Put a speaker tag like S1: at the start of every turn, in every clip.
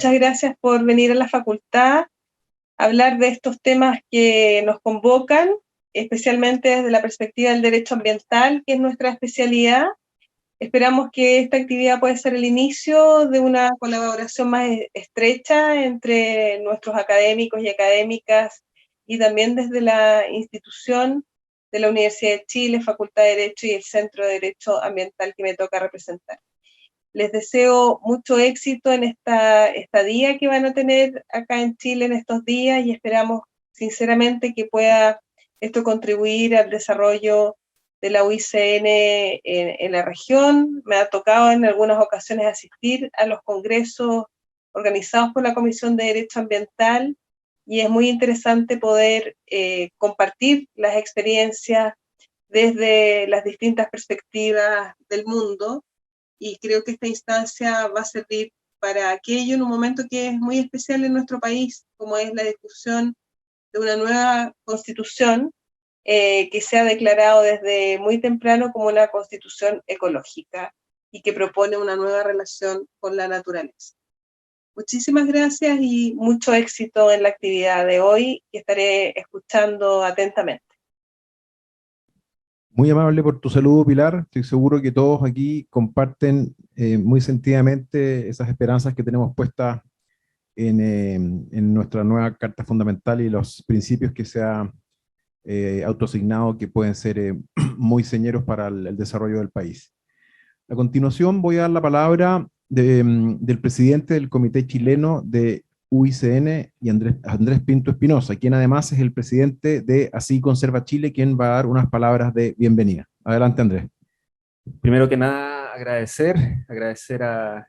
S1: muchas gracias por venir a la facultad a hablar de estos temas que nos convocan, especialmente desde la perspectiva del derecho ambiental, que es nuestra especialidad. Esperamos que esta actividad pueda ser el inicio de una colaboración más estrecha entre nuestros académicos y académicas, y también desde la institución de la Universidad de Chile, Facultad de Derecho y el Centro de Derecho Ambiental que me toca representar. Les deseo mucho éxito en esta estadía que van a tener acá en Chile en estos días, y esperamos sinceramente que pueda esto contribuir al desarrollo de la UICN en la región. Me ha tocado en algunas ocasiones asistir a los congresos organizados por la Comisión de Derecho Ambiental, y es muy interesante poder compartir las experiencias desde las distintas perspectivas del mundo, y creo que esta instancia va a servir para aquello en un momento que es muy especial en nuestro país, como es la discusión de una nueva constitución que se ha declarado desde muy temprano como una constitución ecológica y que propone una nueva relación con la naturaleza. Muchísimas gracias y mucho éxito en la actividad de hoy, que estaré escuchando atentamente.
S2: Muy amable por tu saludo, Pilar. Estoy seguro que todos aquí comparten muy sentidamente esas esperanzas que tenemos puestas en nuestra nueva Carta Fundamental y los principios que se ha autoasignado, que pueden ser muy señeros para el desarrollo del país. A continuación voy a dar la palabra del presidente del Comité Chileno de UICN, y Andrés Pinto Espinosa, quien además es el presidente de Así Conserva Chile, quien va a dar unas palabras de bienvenida. Adelante, Andrés.
S3: Primero que nada, agradecer a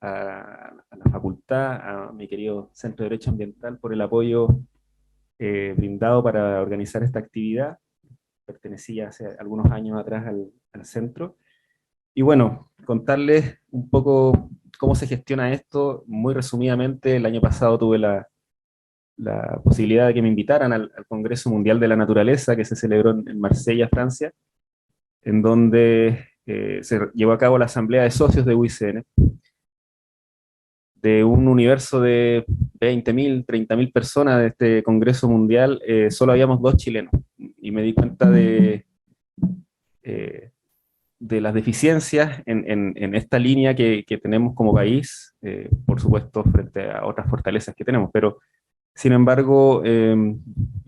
S3: la facultad, a mi querido Centro de Derecho Ambiental por el apoyo brindado para organizar esta actividad. Pertenecía hace algunos años atrás al centro. Y bueno, contarles un poco cómo se gestiona esto. Muy resumidamente, el año pasado tuve la posibilidad de que me invitaran al Congreso Mundial de la Naturaleza, que se celebró en Marsella, Francia, en donde se llevó a cabo la asamblea de socios de UICN. De un universo de 20.000, 30.000 personas de este Congreso Mundial, solo habíamos 2 chilenos. Y me di cuenta de las deficiencias en esta línea que tenemos como país, por supuesto, frente a otras fortalezas que tenemos. Pero, sin embargo,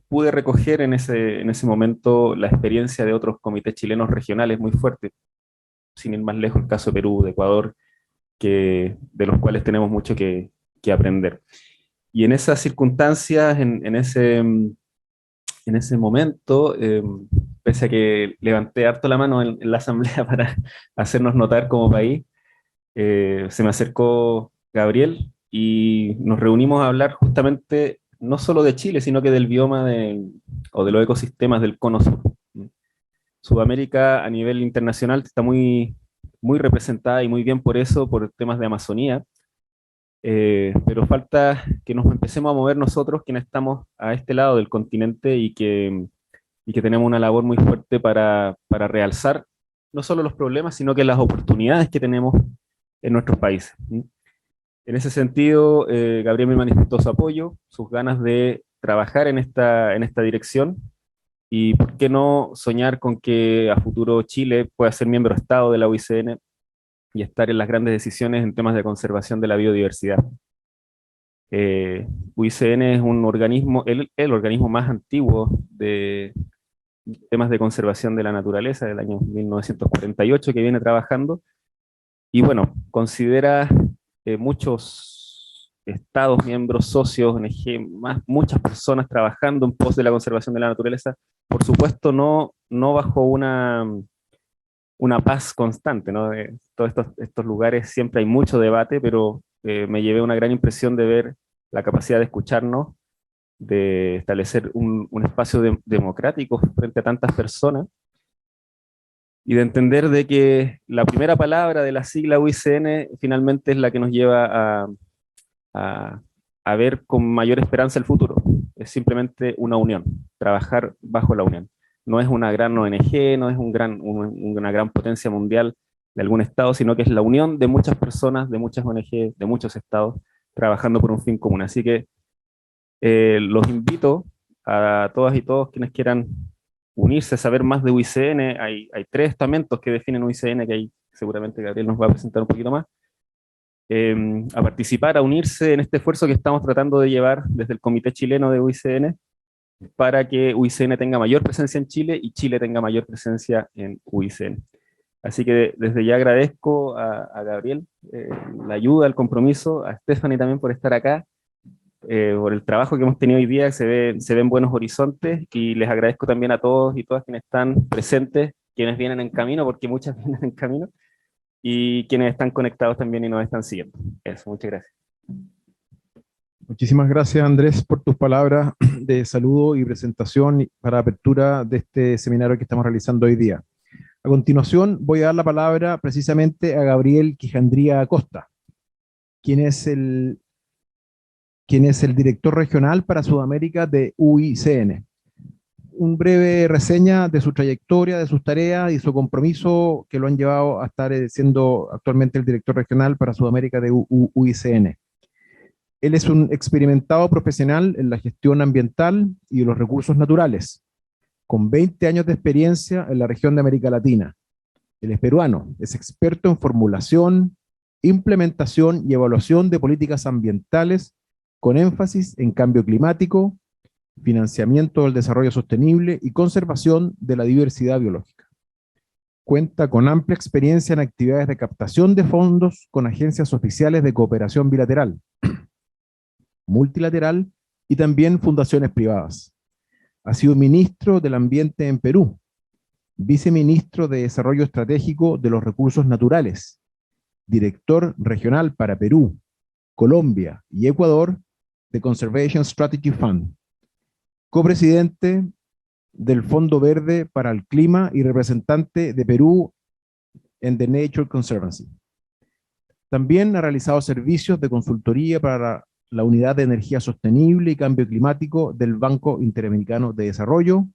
S3: pude recoger en ese momento la experiencia de otros comités chilenos regionales muy fuertes, sin ir más lejos, el caso de Perú, de Ecuador, de los cuales tenemos mucho que aprender. Y en esas circunstancias, en ese momento, pese a que levanté harto la mano en la asamblea para hacernos notar como país, se me acercó Gabriel y nos reunimos a hablar justamente no solo de Chile, sino que del bioma o de los ecosistemas del Cono Sur. Sudamérica a nivel internacional está muy representada, y muy bien por eso, por temas de Amazonía, pero falta que nos empecemos a mover nosotros, quienes estamos a este lado del continente y que tenemos una labor muy fuerte para realzar no solo los problemas, sino que las oportunidades que tenemos en nuestros países. En ese sentido, Gabriel me manifestó su apoyo, sus ganas de trabajar en esta dirección, y por qué no soñar con que a futuro Chile pueda ser miembro Estado de la UICN y estar en las grandes decisiones en temas de conservación de la biodiversidad. UICN es un organismo, el organismo más antiguo de temas de conservación de la naturaleza, del año 1948, que viene trabajando, y bueno, considera muchos estados, miembros, socios, ONG, muchas personas trabajando en pos de la conservación de la naturaleza, por supuesto no bajo una paz constante, ¿no? Todos estos lugares siempre hay mucho debate, pero me llevé una gran impresión de ver la capacidad de escucharnos, de establecer un espacio democrático frente a tantas personas, y de entender de que la primera palabra de la sigla UICN finalmente es la que nos lleva a ver con mayor esperanza el futuro. Es simplemente una unión, trabajar bajo la unión. No es una gran ONG, no es una gran potencia mundial de algún estado, sino que es la unión de muchas personas, de muchas ONG, de muchos estados, trabajando por un fin común. Así que los invito a todas y todos quienes quieran unirse, saber más de UICN. Hay 3 estamentos que definen UICN, que ahí seguramente Gabriel nos va a presentar un poquito más. A participar, a unirse en este esfuerzo que estamos tratando de llevar desde el Comité Chileno de UICN, para que UICN tenga mayor presencia en Chile y Chile tenga mayor presencia en UICN. Así que desde ya agradezco a Gabriel la ayuda, el compromiso, a Stephanie también por estar acá, por el trabajo que hemos tenido hoy día. Se ven buenos horizontes, y les agradezco también a todos y todas quienes están presentes, quienes vienen en camino, porque muchas vienen en camino, y quienes están conectados también y nos están siguiendo. Eso, muchas gracias.
S2: Muchísimas gracias, Andrés, por tus palabras de saludo y presentación para apertura de este seminario que estamos realizando hoy día. A continuación, voy a dar la palabra precisamente a Gabriel Quijandría Acosta, quien es el director regional para Sudamérica de UICN. Un breve reseña de su trayectoria, de sus tareas y su compromiso que lo han llevado a estar siendo actualmente el director regional para Sudamérica de UICN. Él es un experimentado profesional en la gestión ambiental y de los recursos naturales, con 20 años de experiencia en la región de América Latina. Él es peruano, es experto en formulación, implementación y evaluación de políticas ambientales con énfasis en cambio climático, financiamiento del desarrollo sostenible y conservación de la diversidad biológica. Cuenta con amplia experiencia en actividades de captación de fondos con agencias oficiales de cooperación bilateral, multilateral y también fundaciones privadas. Ha sido ministro del Ambiente en Perú, viceministro de Desarrollo Estratégico de los Recursos Naturales, director regional para Perú, Colombia y Ecuador de Conservation Strategy Fund, copresidente del Fondo Verde para el Clima y representante de Perú en The Nature Conservancy. También ha realizado servicios de consultoría para la Unidad de Energía Sostenible y Cambio Climático del Banco Interamericano de Desarrollo,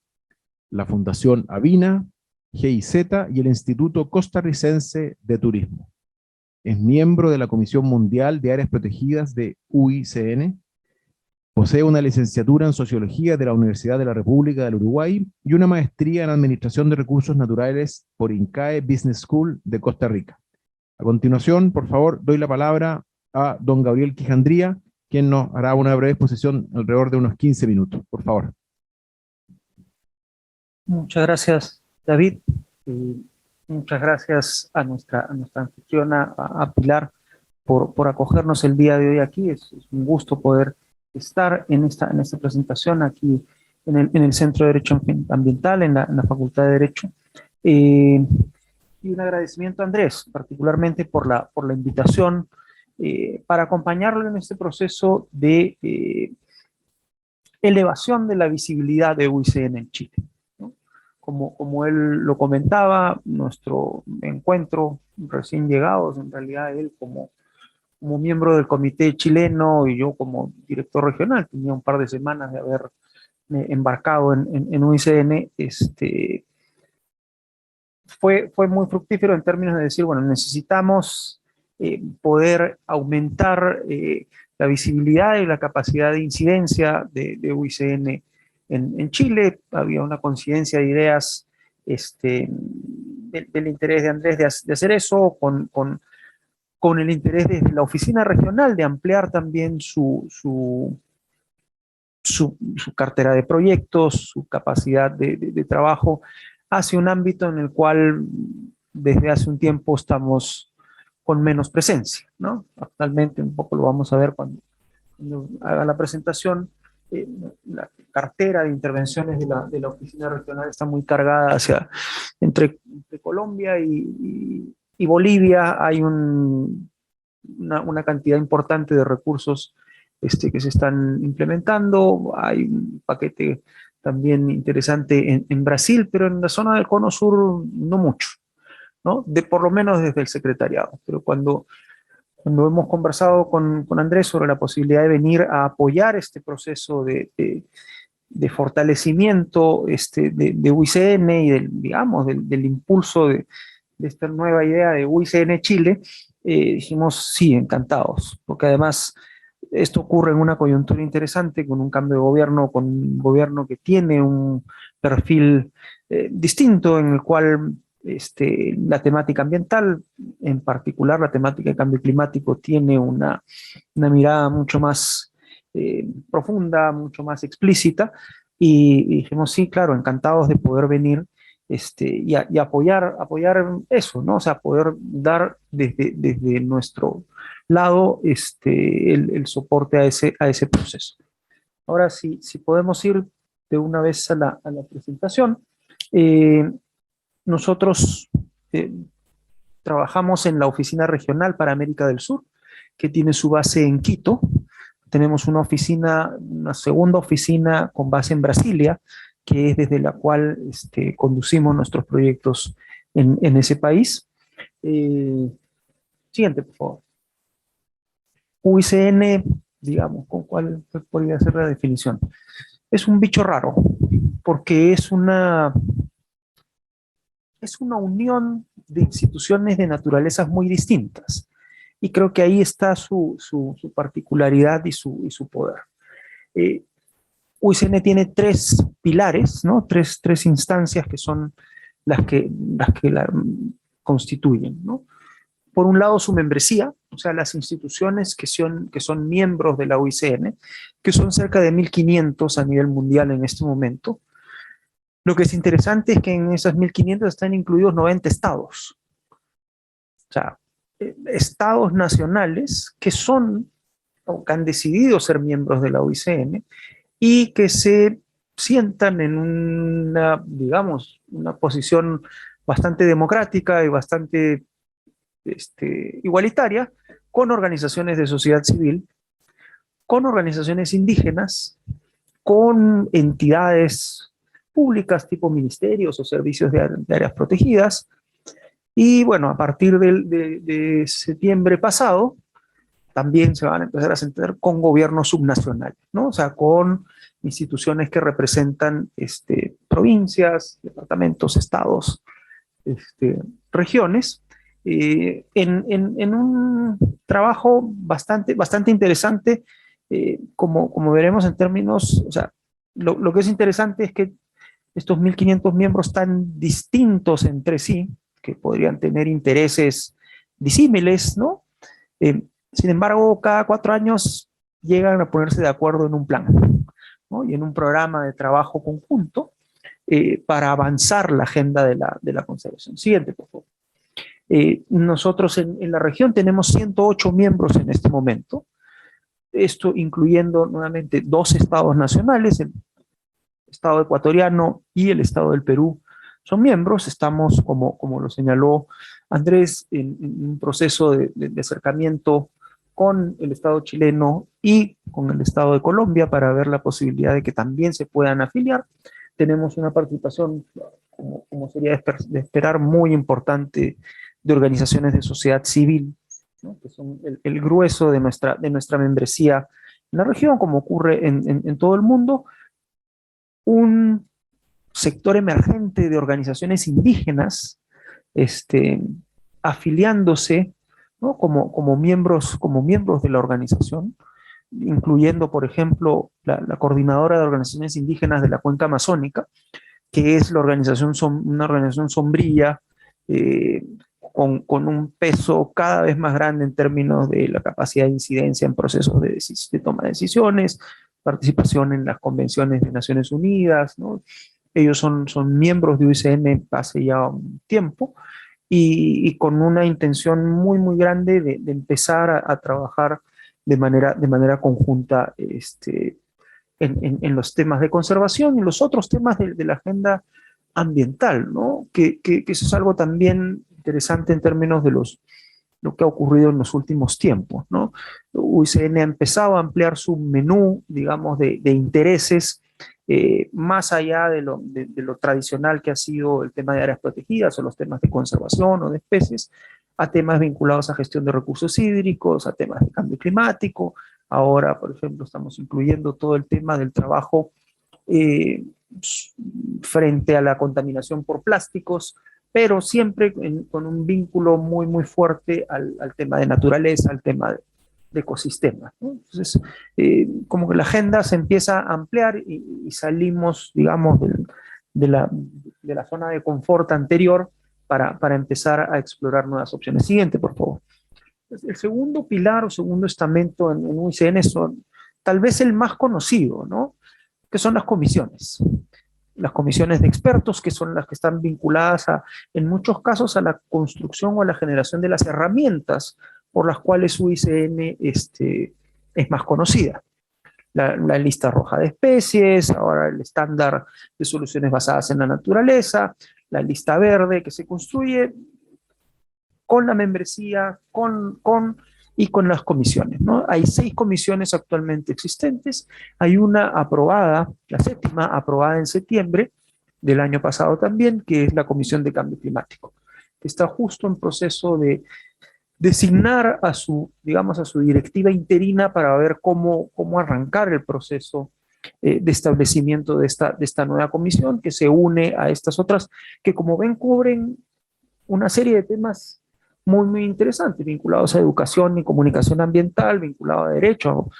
S2: la Fundación Avina, GIZ y el Instituto Costarricense de Turismo. Es miembro de la Comisión Mundial de Áreas Protegidas de UICN, posee una licenciatura en Sociología de la Universidad de la República del Uruguay y una maestría en Administración de Recursos Naturales por INCAE Business School de Costa Rica. A continuación, por favor, doy la palabra a don Gabriel Quijandría, quien nos hará una breve exposición alrededor de unos 15 minutos. Por favor.
S4: Muchas gracias, David. Muchas gracias a nuestra anfitriona, a Pilar, por acogernos el día de hoy aquí. Es un gusto poder estar en esta presentación aquí en el Centro de Derecho Ambiental, en la Facultad de Derecho. Y un agradecimiento a Andrés, particularmente por la invitación, para acompañarlo en este proceso de elevación de la visibilidad de UICN en Chile, ¿no? Como él lo comentaba, nuestro encuentro recién llegados, en realidad él como miembro del comité chileno y yo como director regional, tenía un par de semanas de haber embarcado en UICN, fue muy fructífero en términos de decir, bueno, necesitamos poder aumentar la visibilidad y la capacidad de incidencia de UICN en Chile. Había una coincidencia de ideas del interés de Andrés de hacer eso, con el interés desde la oficina regional de ampliar también su cartera de proyectos, su capacidad de trabajo hacia un ámbito en el cual desde hace un tiempo estamos con menos presencia, ¿no? Actualmente, un poco lo vamos a ver cuando haga la presentación, la cartera de intervenciones de la oficina regional está muy cargada entre Colombia y Bolivia. Hay una cantidad importante de recursos que se están implementando. Hay un paquete también interesante en Brasil, pero en la zona del Cono Sur no mucho, ¿no? Por lo menos desde el secretariado. Pero cuando hemos conversado con Andrés sobre la posibilidad de venir a apoyar este proceso de fortalecimiento de UICN y del impulso de esta nueva idea de UICN Chile, dijimos sí, encantados, porque además Esto ocurre en una coyuntura interesante, con un cambio de gobierno, con un gobierno que tiene un perfil distinto, en el cual la temática ambiental, en particular la temática de cambio climático, tiene una mirada mucho más profunda, mucho más explícita, y dijimos, sí, claro, encantados de poder venir y apoyar eso, ¿no? O sea, poder dar desde nuestro lado el soporte a ese proceso. Ahora, si podemos ir de una vez a la presentación. Nosotros trabajamos en la Oficina Regional para América del Sur, que tiene su base en Quito. Tenemos una segunda oficina con base en Brasilia, que es desde la cual conducimos nuestros proyectos en ese país. Siguiente, por favor. UICN, digamos, ¿cuál podría ser la definición? Es un bicho raro, porque es una unión de instituciones de naturalezas muy distintas. Y creo que ahí está su particularidad y su poder. UICN tiene tres pilares, ¿no? Tres instancias que son las que la constituyen, ¿no? Por un lado, su membresía, o sea, las instituciones que son miembros de la UICN, que son cerca de 1.500 a nivel mundial en este momento. Lo que es interesante es que en esas 1.500 están incluidos 90 estados. O sea, estados nacionales que son o que han decidido ser miembros de la OICN y que se sientan en una, digamos, una posición bastante democrática y bastante igualitaria con organizaciones de sociedad civil, con organizaciones indígenas, con entidades públicas tipo ministerios o servicios de áreas protegidas. Y bueno, a partir de septiembre pasado, también se van a empezar a sentar con gobiernos subnacionales, ¿no? O sea, con instituciones que representan provincias, departamentos, estados, regiones, en un trabajo bastante interesante, como veremos en términos, o sea, lo que es interesante es que estos 1.500 miembros tan distintos entre sí, que podrían tener intereses disímiles, ¿no? Sin embargo, cada 4 años llegan a ponerse de acuerdo en un plan, ¿no? Y en un programa de trabajo conjunto para avanzar la agenda de la conservación. Siguiente, por favor. Nosotros en la región tenemos 108 miembros en este momento, esto incluyendo nuevamente 2 estados nacionales, el estado ecuatoriano y el estado del Perú son miembros. Estamos, como lo señaló Andrés, en un proceso de acercamiento con el estado chileno y con el estado de Colombia para ver la posibilidad de que también se puedan afiliar. Tenemos una participación, como sería de esperar, muy importante de organizaciones de sociedad civil, ¿no? Que son el grueso de nuestra membresía en la región, como ocurre en todo el mundo. Un sector emergente de organizaciones indígenas afiliándose, ¿no? como miembros de la organización, incluyendo, por ejemplo, la coordinadora de organizaciones indígenas de la Cuenca Amazónica, que es una organización sombrilla, con un peso cada vez más grande en términos de la capacidad de incidencia en procesos de toma de decisiones, participación en las convenciones de Naciones Unidas, ¿no? Ellos son miembros de UICN hace ya un tiempo y con una intención muy grande de empezar a trabajar de manera conjunta en los temas de conservación y los otros temas de la agenda ambiental, ¿no? Que eso es algo también interesante en términos de lo que ha ocurrido en los últimos tiempos, ¿no? UICN ha empezado a ampliar su menú, digamos, de intereses, más allá de lo tradicional que ha sido el tema de áreas protegidas o los temas de conservación o de especies, a temas vinculados a gestión de recursos hídricos, a temas de cambio climático. Ahora, por ejemplo, estamos incluyendo todo el tema del trabajo frente a la contaminación por plásticos, pero siempre con un vínculo muy fuerte al tema de naturaleza, al tema ecosistemas, ¿no? Entonces, como que la agenda se empieza a ampliar y salimos, digamos, de la zona de confort anterior para empezar a explorar nuevas opciones. Siguiente, por favor. El segundo pilar o segundo estamento en UICN son tal vez el más conocido, ¿no? Que son las comisiones. Las comisiones de expertos, que son las que están vinculadas en muchos casos a la construcción o a la generación de las herramientas por las cuales UICN es más conocida. La lista roja de especies, ahora el estándar de soluciones basadas en la naturaleza, la lista verde que se construye con la membresía, y con las comisiones, ¿no? Hay 6 comisiones actualmente existentes, hay una aprobada, la 7ª, aprobada en septiembre del año pasado también, que es la Comisión de Cambio Climático, que está justo en proceso de designar a su directiva interina para ver cómo arrancar el proceso de establecimiento de esta nueva comisión, que se une a estas otras, que como ven cubren una serie de temas muy interesantes, vinculados a educación y comunicación ambiental, vinculado a derecho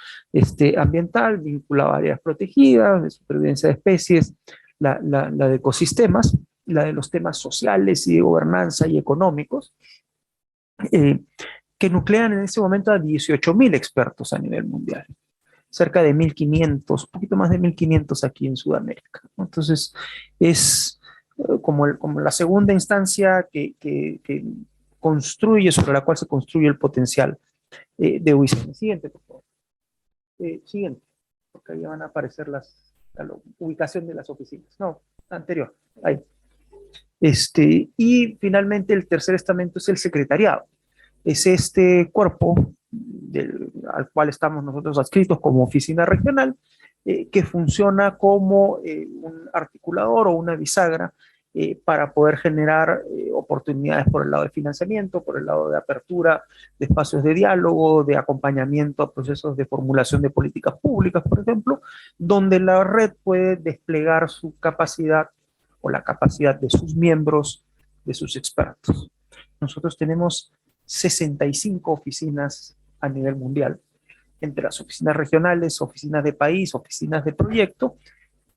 S4: ambiental, vinculado a áreas protegidas, de supervivencia de especies, la de ecosistemas, la de los temas sociales y de gobernanza y económicos, que nuclean en este momento a 18.000 expertos a nivel mundial, cerca de 1.500, un poquito más de 1.500 aquí en Sudamérica. Entonces, es como la segunda instancia que construye, sobre la cual se construye el potencial de UICN. Siguiente, por favor. Siguiente, porque ahí van a aparecer la ubicación de las oficinas. No, anterior, ahí. Y finalmente el tercer estamento es el secretariado. Es este cuerpo al cual estamos nosotros adscritos como oficina regional, que funciona como un articulador o una bisagra para poder generar oportunidades por el lado de financiamiento, por el lado de apertura de espacios de diálogo, de acompañamiento a procesos de formulación de políticas públicas, por ejemplo, donde la red puede desplegar su capacidad o la capacidad de sus miembros, de sus expertos. Nosotros tenemos 65 oficinas a nivel mundial, entre las oficinas regionales, oficinas de país, oficinas de proyecto,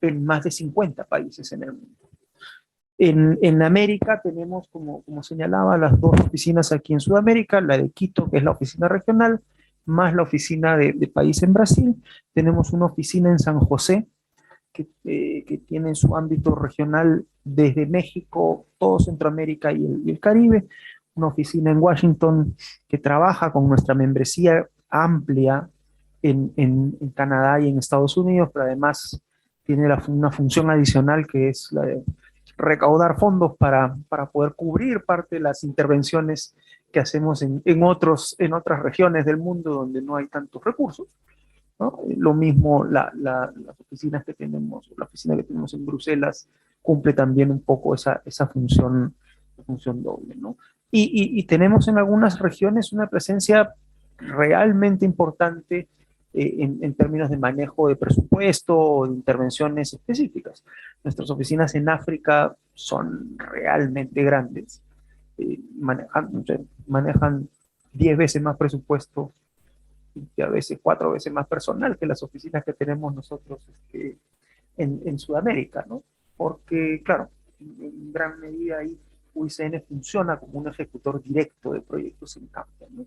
S4: en más de 50 países en el mundo. En América tenemos, como señalaba, las 2 oficinas aquí en Sudamérica, la de Quito, que es la oficina regional, más la oficina de país en Brasil. Tenemos una oficina en San José, que tiene su ámbito regional desde México, todo Centroamérica y el Caribe. Una oficina en Washington que trabaja con nuestra membresía amplia en Canadá y en Estados Unidos, pero además tiene una función adicional que es la de recaudar fondos para poder cubrir parte de las intervenciones que hacemos en otras regiones del mundo donde no hay tantos recursos, ¿no? Lo mismo las oficinas que tenemos, la oficina que tenemos en Bruselas cumple también un poco esa función doble, ¿no? Y tenemos en algunas regiones una presencia realmente importante en términos de manejo de presupuesto o de intervenciones específicas. Nuestras oficinas en África son realmente grandes, manejan 10 veces más presupuesto y a veces 4 veces más personal que las oficinas que tenemos nosotros en Sudamérica, ¿no? Porque, claro, en gran medida ahí UICN funciona como un ejecutor directo de proyectos en campo, ¿no?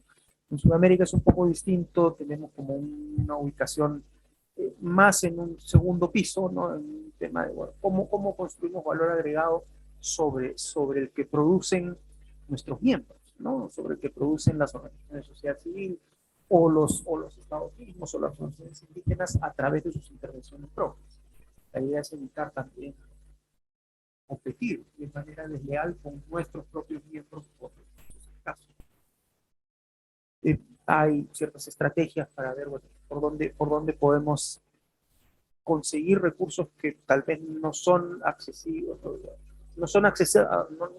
S4: En Sudamérica es un poco distinto, tenemos como una ubicación más en un segundo piso, ¿no? En un tema de, bueno, cómo construimos valor agregado sobre el que producen nuestros miembros, ¿no? Sobre el que producen las organizaciones de sociedad civil o los estados mismos o las organizaciones indígenas a través de sus intervenciones propias. La idea es evitar también competir de manera desleal con nuestros propios miembros por estos casos. Hay ciertas estrategias para ver, bueno, por dónde podemos conseguir recursos que tal vez no son accesibles, no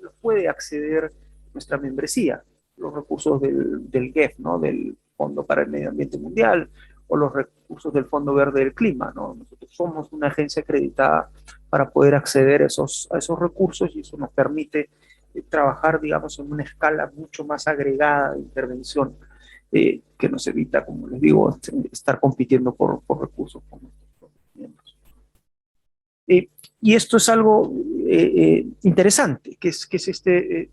S4: los puede acceder nuestra membresía, los recursos del GEF, ¿no? Del Fondo para el Medio Ambiente Mundial, o los recursos del Fondo Verde del Clima, ¿no? Nosotros somos una agencia acreditada para poder acceder a esos recursos y eso nos permite trabajar, digamos, en una escala mucho más agregada de intervención que nos evita, como les digo, estar compitiendo por recursos con nuestros propios miembros. Y esto es algo interesante, que es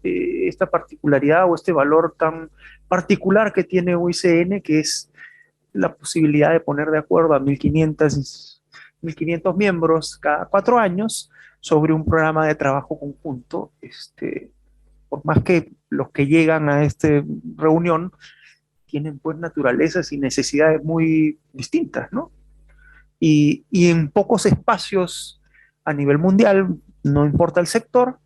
S4: esta particularidad o este valor tan particular que tiene UICN, que es la posibilidad de poner de acuerdo a 1.500 miembros cada 4 años sobre un programa de trabajo conjunto. Por más que los que llegan a esta reunión tienen pues naturalezas y necesidades muy distintas, ¿no? Y en pocos espacios a nivel mundial, no importa el sector,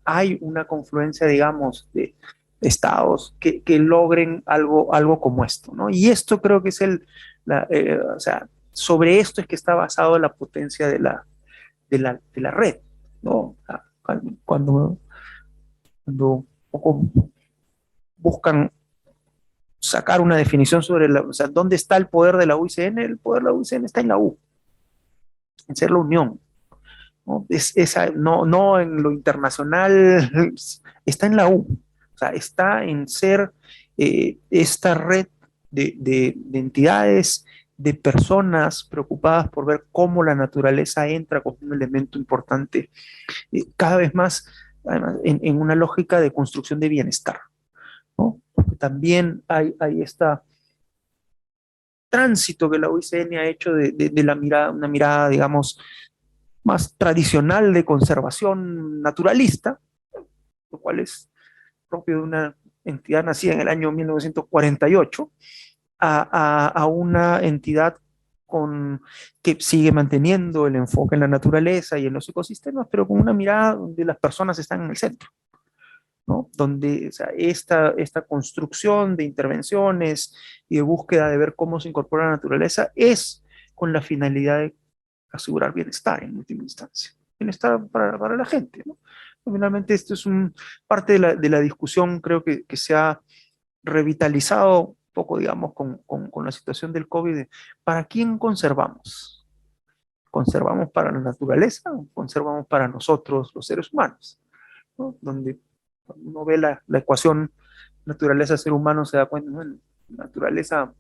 S4: hay una confluencia, digamos, de estados que logren algo como esto, ¿no? Y esto creo que es o sea, sobre esto es que está basado la potencia de la red, ¿no? Cuando un poco buscan sacar una definición sobre o sea, dónde está el poder de la UICN, el poder de la UICN está en la U, en ser la unión, ¿no? No en lo internacional, está en la U, o sea, está en ser esta red de entidades, de personas preocupadas por ver cómo la naturaleza entra como un elemento importante, cada vez más, además, en una lógica de construcción de bienestar, ¿no? Porque también hay este tránsito que la UICN ha hecho de una mirada, digamos, más tradicional de conservación naturalista, lo cual es propio de una entidad nacida en el año 1948, a una entidad que sigue manteniendo el enfoque en la naturaleza y en los ecosistemas, pero con una mirada donde las personas están en el centro, ¿no? Donde, o sea, esta construcción de intervenciones y de búsqueda de ver cómo se incorpora la naturaleza es con la finalidad de asegurar bienestar en última instancia, bienestar para la gente, ¿no? Finalmente esto es parte de la discusión, creo que se ha revitalizado un poco, digamos, con la situación del COVID. ¿Para quién conservamos? ¿Conservamos para la naturaleza o conservamos para nosotros, los seres humanos? ¿No? Donde uno ve la ecuación naturaleza-ser humano, se da cuenta, ¿no? La naturaleza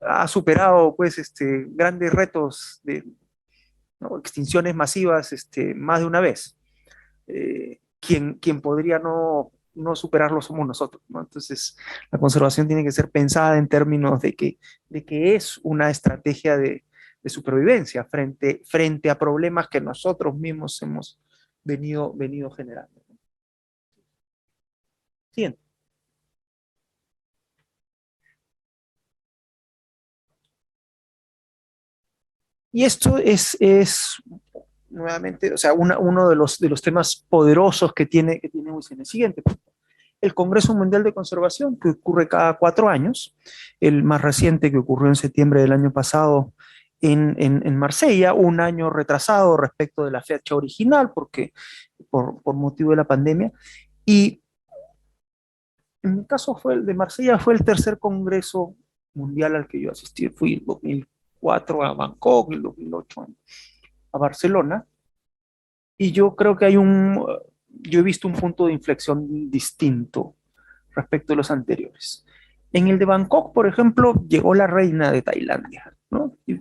S4: ha superado pues grandes retos de, ¿no?, extinciones masivas más de una vez. Quien podría no superarlo somos nosotros, ¿no? Entonces, la conservación tiene que ser pensada en términos de que es una estrategia de supervivencia frente a problemas que nosotros mismos hemos venido generando. Siguiente. Y esto es nuevamente, o sea, uno de los temas poderosos que tiene UICN. Siguiente. El Congreso Mundial de Conservación, que ocurre cada 4 años, el más reciente que ocurrió en septiembre del año pasado en Marsella, un año retrasado respecto de la fecha original, porque por motivo de la pandemia. Y en mi caso el de Marsella fue el tercer Congreso Mundial al que yo asistí. Fui en 2004 a Bangkok, en 2008 a Barcelona, y yo creo que yo he visto un punto de inflexión distinto respecto a los anteriores. En el de Bangkok, por ejemplo, llegó la reina de Tailandia, ¿no? Y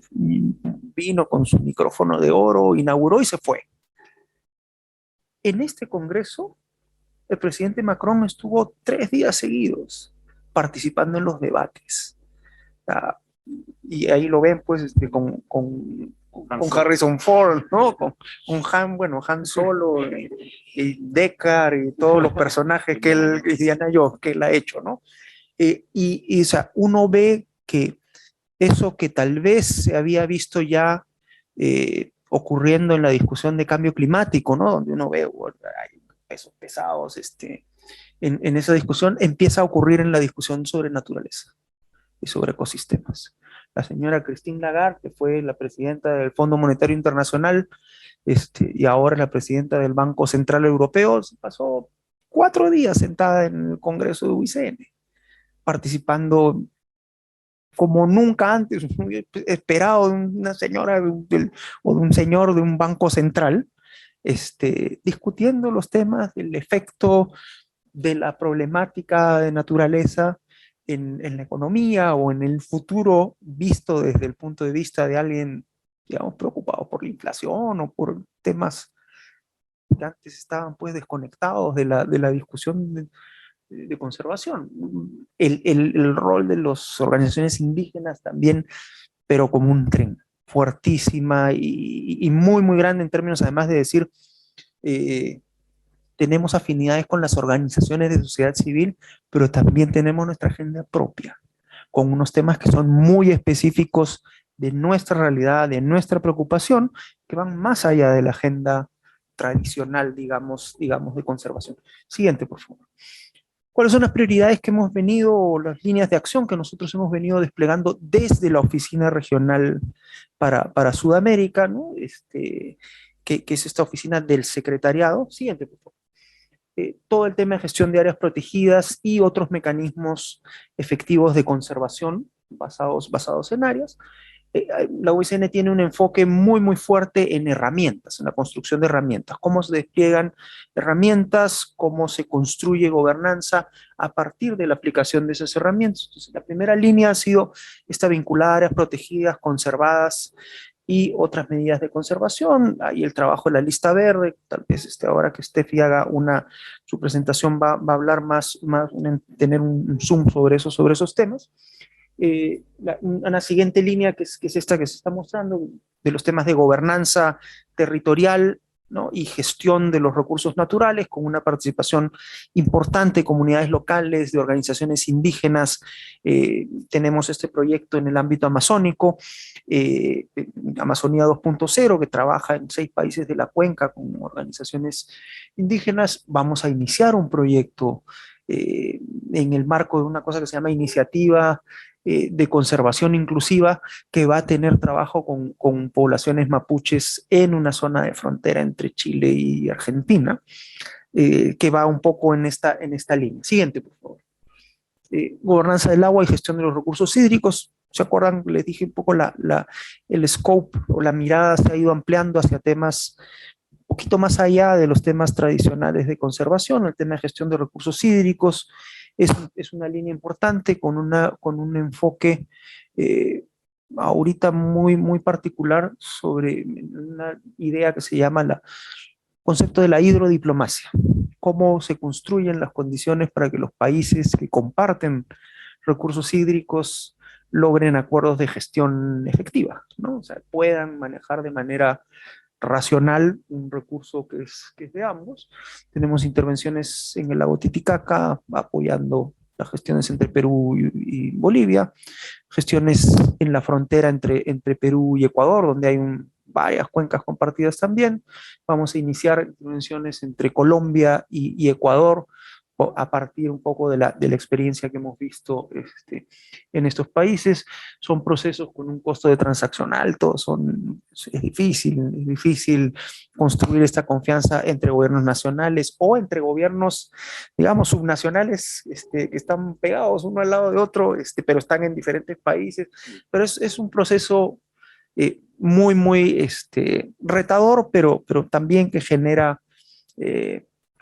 S4: vino con su micrófono de oro, inauguró y se fue. En este congreso, el presidente Macron estuvo 3 días seguidos participando en los debates. Y ahí lo ven, pues, con Harrison Ford, ¿no? Con Han Solo, y Deckard, y todos los personajes que él, Diana Jones, que él ha hecho, ¿no? O sea, uno ve que eso que tal vez se había visto ya ocurriendo en la discusión de cambio climático, ¿no? Donde uno ve, bueno, hay pesos pesados en esa discusión, empieza a ocurrir en la discusión sobre naturaleza y sobre ecosistemas. La señora Christine Lagarde, que fue la presidenta del Fondo Monetario Internacional y ahora la presidenta del Banco Central Europeo, pasó 4 días sentada en el Congreso de UICN, participando como nunca antes, muy esperado de una señora o de un señor de un banco central, discutiendo los temas del efecto de la problemática de naturaleza en la economía o en el futuro visto desde el punto de vista de alguien, digamos, preocupado por la inflación o por temas que antes estaban pues desconectados de la discusión de conservación. El rol de las organizaciones indígenas también, pero como un tren, fuertísima y muy, muy grande en términos, además de decir, tenemos afinidades con las organizaciones de sociedad civil, pero también tenemos nuestra agenda propia, con unos temas que son muy específicos de nuestra realidad, de nuestra preocupación, que van más allá de la agenda tradicional, digamos, de conservación. Siguiente, por favor. ¿Cuáles son las prioridades que hemos venido, o las líneas de acción que nosotros hemos venido desplegando desde la Oficina Regional para Sudamérica, ¿no? Que es esta oficina del secretariado? Siguiente, por favor. Todo el tema de gestión de áreas protegidas y otros mecanismos efectivos de conservación basados en áreas. La UICN tiene un enfoque muy, muy fuerte en herramientas, en la construcción de herramientas, cómo se despliegan herramientas, cómo se construye gobernanza a partir de la aplicación de esas herramientas. Entonces, la primera línea ha sido esta vinculada a áreas protegidas, conservadas y otras medidas de conservación. Ahí el trabajo de la lista verde, tal vez ahora que Steffi haga su presentación va a hablar más tener un zoom sobre esos temas. Una siguiente línea que es esta que se está mostrando, de los temas de gobernanza territorial, ¿no? Y gestión de los recursos naturales, con una participación importante de comunidades locales, de organizaciones indígenas. Tenemos este proyecto en el ámbito amazónico, Amazonía 2.0, que trabaja en 6 países de la cuenca con organizaciones indígenas. Vamos a iniciar un proyecto en el marco de una cosa que se llama Iniciativa de Conservación Inclusiva, que va a tener trabajo con poblaciones mapuches en una zona de frontera entre Chile y Argentina, que va un poco en esta línea. Siguiente, por favor. Gobernanza del agua y gestión de los recursos hídricos. ¿Se acuerdan? Les dije un poco el scope o la mirada se ha ido ampliando hacia temas un poquito más allá de los temas tradicionales de conservación. El tema de gestión de recursos hídricos es una línea importante con un enfoque ahorita muy, muy particular sobre una idea que se llama el concepto de la hidrodiplomacia. Cómo se construyen las condiciones para que los países que comparten recursos hídricos logren acuerdos de gestión efectiva, ¿no? O sea, puedan manejar de manera racional un recurso que es de ambos. Tenemos intervenciones en el lago Titicaca, apoyando las gestiones entre Perú y Bolivia, gestiones en la frontera entre Perú y Ecuador, donde hay varias cuencas compartidas también. Vamos a iniciar intervenciones entre Colombia y Ecuador, a partir un poco de la experiencia que hemos visto en estos países. Son procesos con un costo de transacción alto, es difícil construir esta confianza entre gobiernos nacionales o entre gobiernos, digamos, subnacionales, que están pegados uno al lado de otro, pero están en diferentes países. Pero es un proceso muy, muy retador, pero también que genera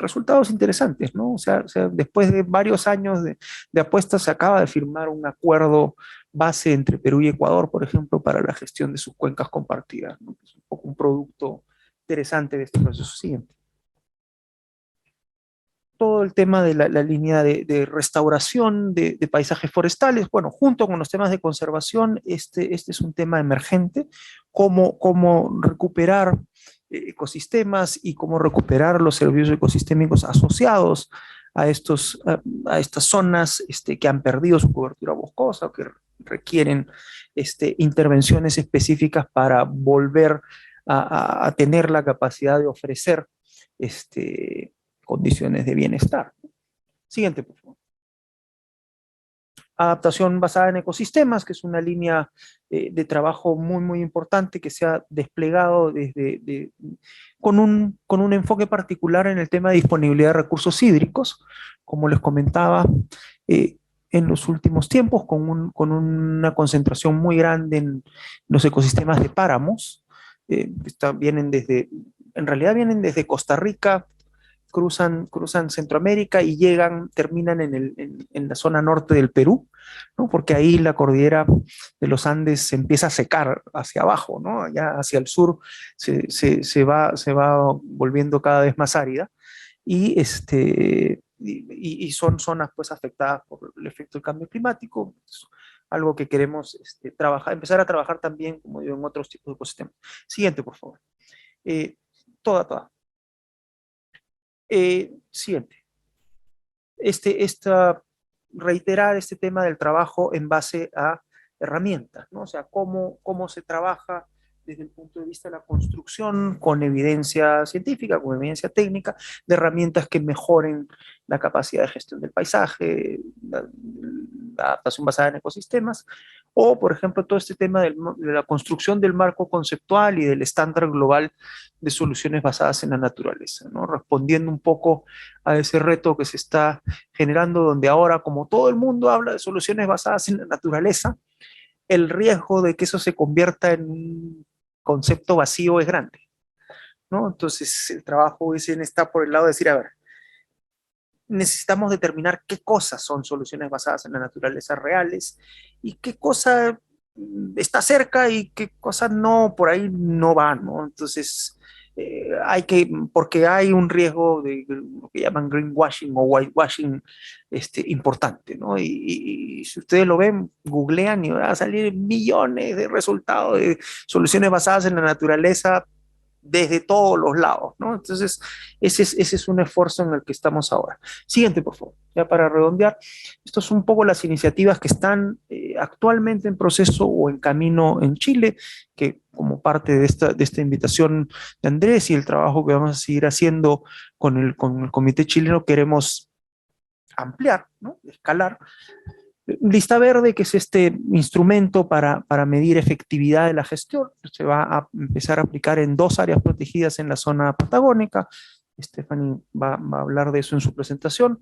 S4: resultados interesantes, ¿no? O sea, después de varios años de apuestas, se acaba de firmar un acuerdo base entre Perú y Ecuador, por ejemplo, para la gestión de sus cuencas compartidas, ¿no? Es un poco un producto interesante de este proceso. Siguiente. Todo el tema de la línea de restauración de paisajes forestales, bueno, junto con los temas de conservación, este es un tema emergente, cómo recuperar ecosistemas y cómo recuperar los servicios ecosistémicos asociados a estas zonas que han perdido su cobertura boscosa o que requieren intervenciones específicas para volver a tener la capacidad de ofrecer condiciones de bienestar. Siguiente, por favor. Adaptación basada en ecosistemas, que es una línea de trabajo muy, muy importante que se ha desplegado con un enfoque particular en el tema de disponibilidad de recursos hídricos, como les comentaba, en los últimos tiempos, con una concentración muy grande en los ecosistemas de páramos. En realidad vienen desde Costa Rica, cruzan Centroamérica y terminan en la zona norte del Perú, ¿no? Porque ahí la cordillera de los Andes se empieza a secar hacia abajo, ¿no? Allá hacia el sur se va volviendo cada vez más árida y, y son zonas pues afectadas por el efecto del cambio climático, algo que queremos empezar a trabajar también, como digo, en otros tipos de ecosistemas. Siguiente, por favor. Toda. Siguiente. Reiterar este tema del trabajo en base a herramientas, ¿no? O sea, cómo se trabaja desde el punto de vista de la construcción con evidencia científica, con evidencia técnica, de herramientas que mejoren la capacidad de gestión del paisaje, la adaptación basada en ecosistemas, o, por ejemplo, todo este tema de la construcción del marco conceptual y del estándar global de soluciones basadas en la naturaleza, ¿no? Respondiendo un poco a ese reto que se está generando, donde ahora, como todo el mundo habla de soluciones basadas en la naturaleza, el riesgo de que eso se convierta en un concepto vacío es grande, ¿no? Entonces, el trabajo está por el lado de decir, a ver, necesitamos determinar qué cosas son soluciones basadas en la naturaleza reales y qué cosa está cerca y qué cosas no, por ahí no van, ¿no? Entonces, porque hay un riesgo de lo que llaman greenwashing o whitewashing importante, ¿no? Y si ustedes lo ven, googlean y van a salir millones de resultados de soluciones basadas en la naturaleza desde todos los lados, ¿no? Entonces, ese es un esfuerzo en el que estamos ahora. Siguiente, por favor, ya para redondear. Estos son un poco las iniciativas que están actualmente en proceso o en camino en Chile, que como parte de esta invitación de Andrés y el trabajo que vamos a seguir haciendo con el Comité Chileno, queremos ampliar, ¿no? Escalar. Lista Verde, que es este instrumento para medir efectividad de la gestión, se va a empezar a aplicar en 2 áreas protegidas en la zona patagónica. Stephanie va a hablar de eso en su presentación.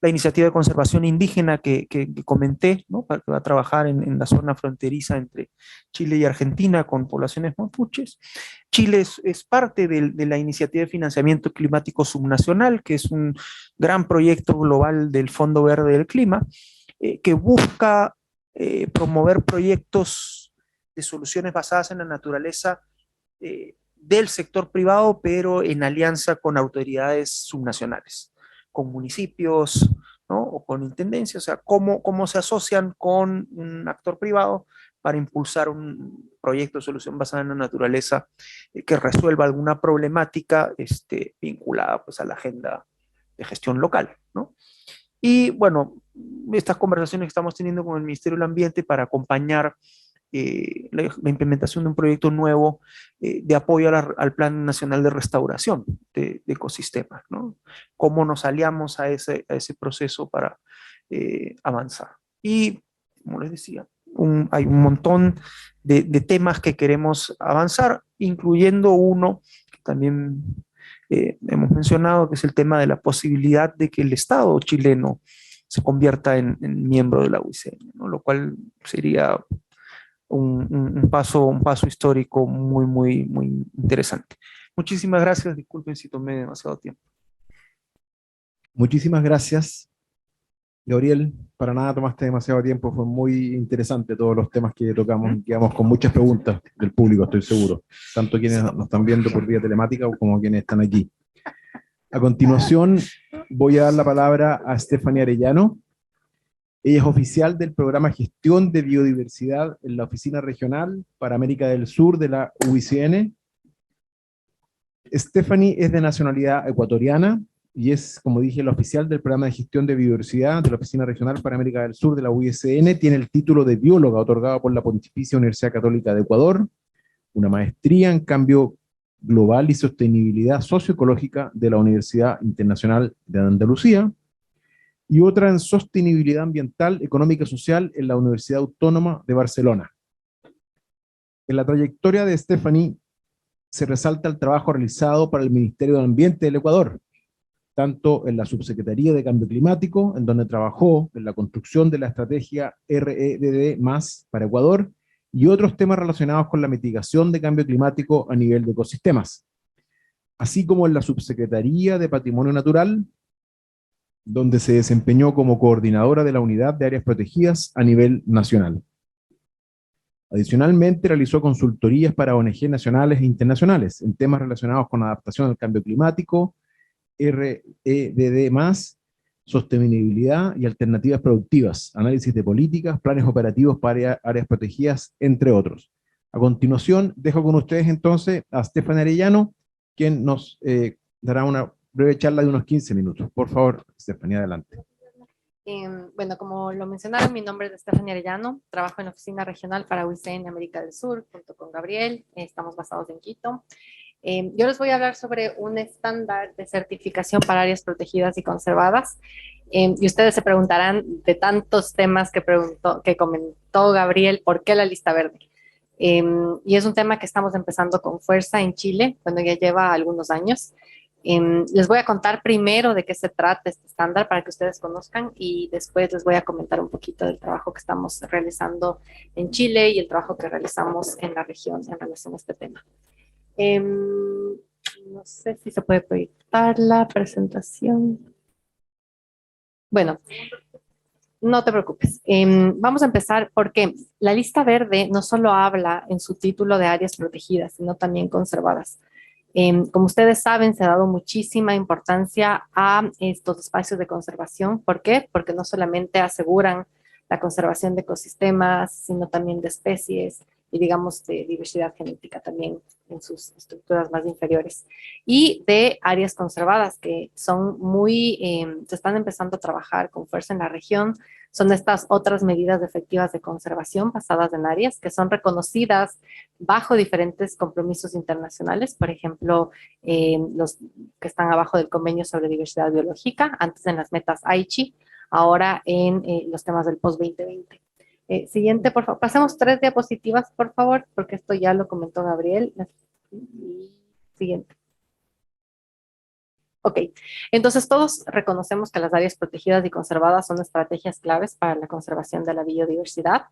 S4: La iniciativa de conservación indígena que comenté, ¿no? Que va a trabajar en la zona fronteriza entre Chile y Argentina con poblaciones mapuches. Chile es parte de la iniciativa de financiamiento climático subnacional, que es un gran proyecto global del Fondo Verde del Clima, que busca promover proyectos de soluciones basadas en la naturaleza del sector privado, pero en alianza con autoridades subnacionales, con municipios, ¿no? O con intendencias, o sea, cómo se asocian con un actor privado para impulsar un proyecto de solución basada en la naturaleza que resuelva alguna problemática vinculada pues, a la agenda de gestión local, ¿no? Y bueno, estas conversaciones que estamos teniendo con el Ministerio del Ambiente para acompañar la implementación de un proyecto nuevo de apoyo al Plan Nacional de Restauración de Ecosistemas, ¿no? Cómo nos aliamos a ese proceso para avanzar. Y, como les decía, hay un montón de temas que queremos avanzar, incluyendo uno que también hemos mencionado, que es el tema de la posibilidad de que el Estado chileno se convierta en miembro de la UICN, ¿no? Lo cual sería un paso histórico muy interesante. Muchísimas gracias, disculpen si tomé demasiado tiempo.
S2: Muchísimas gracias, Gabriel. Para nada tomaste demasiado tiempo, fue muy interesante todos los temas que tocamos. Quedamos con muchas preguntas del público, estoy seguro, tanto quienes nos están viendo por vía telemática como quienes están aquí. A continuación voy a dar la palabra a Stephanie Arellano. Ella es oficial del programa Gestión de Biodiversidad en la Oficina Regional para América del Sur de la UICN. Stephanie es de nacionalidad ecuatoriana y es, como dije, la oficial del programa de Gestión de Biodiversidad de la Oficina Regional para América del Sur de la UICN. Tiene el título de bióloga otorgado por la Pontificia Universidad Católica de Ecuador, una maestría en cambio global y sostenibilidad socioecológica de la Universidad Internacional de Andalucía, y otra en sostenibilidad ambiental, económica y social en la Universidad Autónoma de Barcelona. En la trayectoria de Stephanie se resalta el trabajo realizado para el Ministerio del Ambiente del Ecuador, tanto en la Subsecretaría de Cambio Climático, en donde trabajó en la construcción de la estrategia REDD+ para Ecuador, y otros temas relacionados con la mitigación de cambio climático a nivel de ecosistemas. así como en la Subsecretaría de Patrimonio Natural, donde se desempeñó como coordinadora de la Unidad de Áreas Protegidas a nivel nacional. Adicionalmente, realizó consultorías para ONG nacionales e internacionales en temas relacionados con adaptación al cambio climático, REDD+, sostenibilidad y alternativas productivas, análisis de políticas, planes operativos para áreas protegidas, entre otros. A continuación, dejo con ustedes entonces a Stephanie Arellano, quien nos dará una breve charla de unos 15 minutos. Por favor, Stephanie, adelante.
S5: Bueno, como lo mencionaron, mi nombre es Stephanie Arellano, trabajo en la oficina regional para UICN América del Sur, junto con Gabriel, estamos basados en Quito. Yo les voy a hablar sobre un estándar de certificación para áreas protegidas y conservadas. Y ustedes se preguntarán de tantos temas que comentó Gabriel, ¿por qué la lista verde? Y es un tema que estamos empezando con fuerza en Chile, cuando ya lleva algunos años. Les voy a contar primero de qué se trata este estándar para que ustedes conozcan y después les voy a comentar un poquito del trabajo que estamos realizando en Chile y el trabajo que realizamos en la región en relación a este tema. No sé si se puede proyectar la presentación. Bueno, no te preocupes. Vamos a empezar porque la lista verde no solo habla en su título de áreas protegidas, sino también conservadas. Como ustedes saben, se ha dado muchísima importancia a estos espacios de conservación. ¿Por qué? Porque no solamente aseguran la conservación de ecosistemas, sino también de especies y, digamos, de diversidad genética también en sus estructuras más inferiores. Y de áreas conservadas que son se están empezando a trabajar con fuerza en la región. Son estas otras medidas efectivas de conservación basadas en áreas que son reconocidas bajo diferentes compromisos internacionales, por ejemplo, los que están abajo del Convenio sobre Diversidad Biológica, antes en las metas Aichi, ahora en los temas del post-2020. Siguiente, por favor. Pasemos 3 diapositivas, por favor, porque esto ya lo comentó Gabriel. Siguiente. Ok, entonces todos reconocemos que las áreas protegidas y conservadas son estrategias claves para la conservación de la biodiversidad.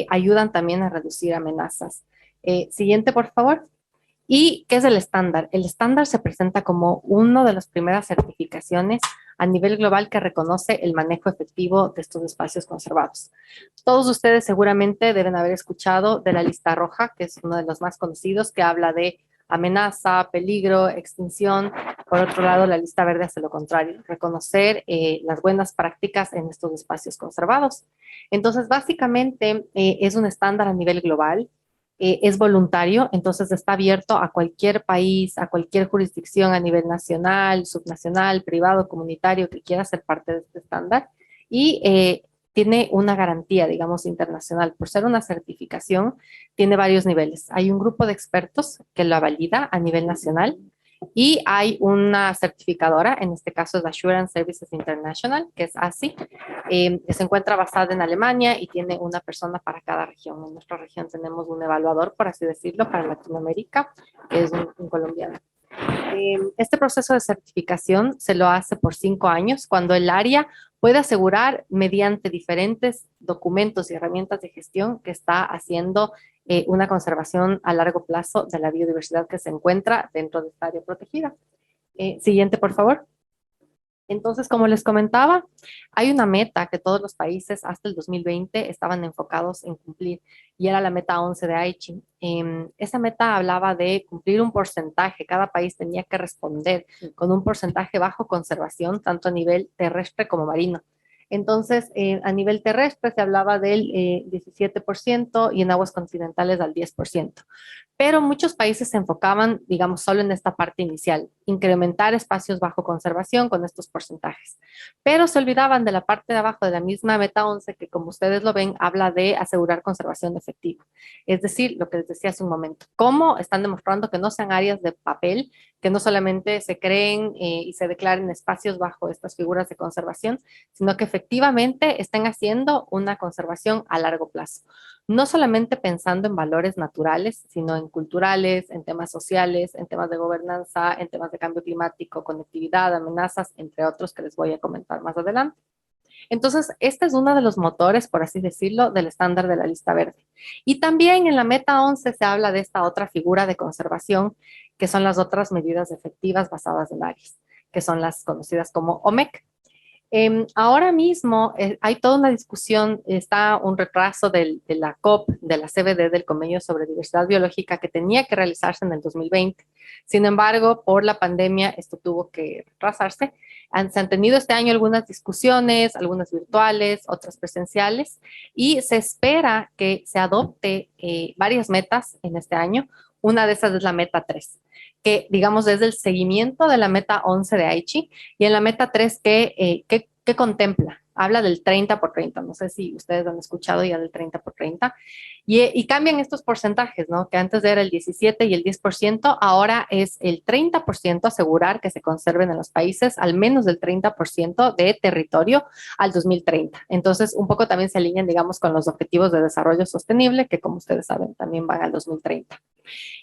S5: Ayudan también a reducir amenazas. Siguiente, por favor. ¿Y qué es el estándar? El estándar se presenta como una de las primeras certificaciones a nivel global que reconoce el manejo efectivo de estos espacios conservados. Todos ustedes seguramente deben haber escuchado de la lista roja, que es uno de los más conocidos, que habla de amenaza, peligro, extinción. Por otro lado, la lista verde hace lo contrario, reconocer las buenas prácticas en estos espacios conservados. Entonces, básicamente, es un estándar a nivel global. Es voluntario, entonces está abierto a cualquier país, a cualquier jurisdicción a nivel nacional, subnacional, privado, comunitario que quiera ser parte de este estándar y tiene una garantía, digamos, internacional. Por ser una certificación, tiene varios niveles. Hay un grupo de expertos que lo valida a nivel nacional y hay una certificadora, en este caso es Assurance Services International, que es ASI, que se encuentra basada en Alemania y tiene una persona para cada región. En nuestra región tenemos un evaluador, por así decirlo, para Latinoamérica, que es un colombiano. Este proceso de certificación se lo hace por 5 años, cuando el área puede asegurar mediante diferentes documentos y herramientas de gestión que está haciendo una conservación a largo plazo de la biodiversidad que se encuentra dentro de esta área protegida. Siguiente, por favor. Entonces, como les comentaba, hay una meta que todos los países hasta el 2020 estaban enfocados en cumplir y era la meta 11 de Aichi. Esa meta hablaba de cumplir un porcentaje, cada país tenía que responder con un porcentaje bajo conservación, tanto a nivel terrestre como marino. Entonces, a nivel terrestre se hablaba del 17% y en aguas continentales al 10%. Pero muchos países se enfocaban, digamos, solo en esta parte inicial, incrementar espacios bajo conservación con estos porcentajes. Pero se olvidaban de la parte de abajo de la misma meta 11, que como ustedes lo ven, habla de asegurar conservación efectiva. Es decir, lo que les decía hace un momento, cómo están demostrando que no sean áreas de papel, que no solamente se creen y se declaren espacios bajo estas figuras de conservación, sino que efectivamente estén haciendo una conservación a largo plazo. No solamente pensando en valores naturales, sino en culturales, en temas sociales, en temas de gobernanza, en temas de cambio climático, conectividad, amenazas, entre otros que les voy a comentar más adelante. Entonces, este es uno de los motores, por así decirlo, del estándar de la lista verde. Y también en la meta 11 se habla de esta otra figura de conservación que son las otras medidas efectivas basadas en áreas, que son las conocidas como OMEC. Ahora mismo hay toda una discusión, está un retraso de la COP, de la CBD, del Convenio sobre Diversidad Biológica, que tenía que realizarse en el 2020. Sin embargo, por la pandemia esto tuvo que retrasarse. Se han tenido este año algunas discusiones, algunas virtuales, otras presenciales, y se espera que se adopte varias metas en este año. Una de esas es la meta 3, que digamos es el seguimiento de la meta 11 de Aichi, y en la meta 3 ¿qué contempla? Habla del 30 por 30, no sé si ustedes han escuchado ya del 30 por 30, y cambian estos porcentajes, ¿no? Que antes era el 17 y el 10%, ahora es el 30%, asegurar que se conserven en los países al menos del 30% de territorio al 2030. Entonces, un poco también se alinean, digamos, con los objetivos de desarrollo sostenible, que como ustedes saben, también van al 2030.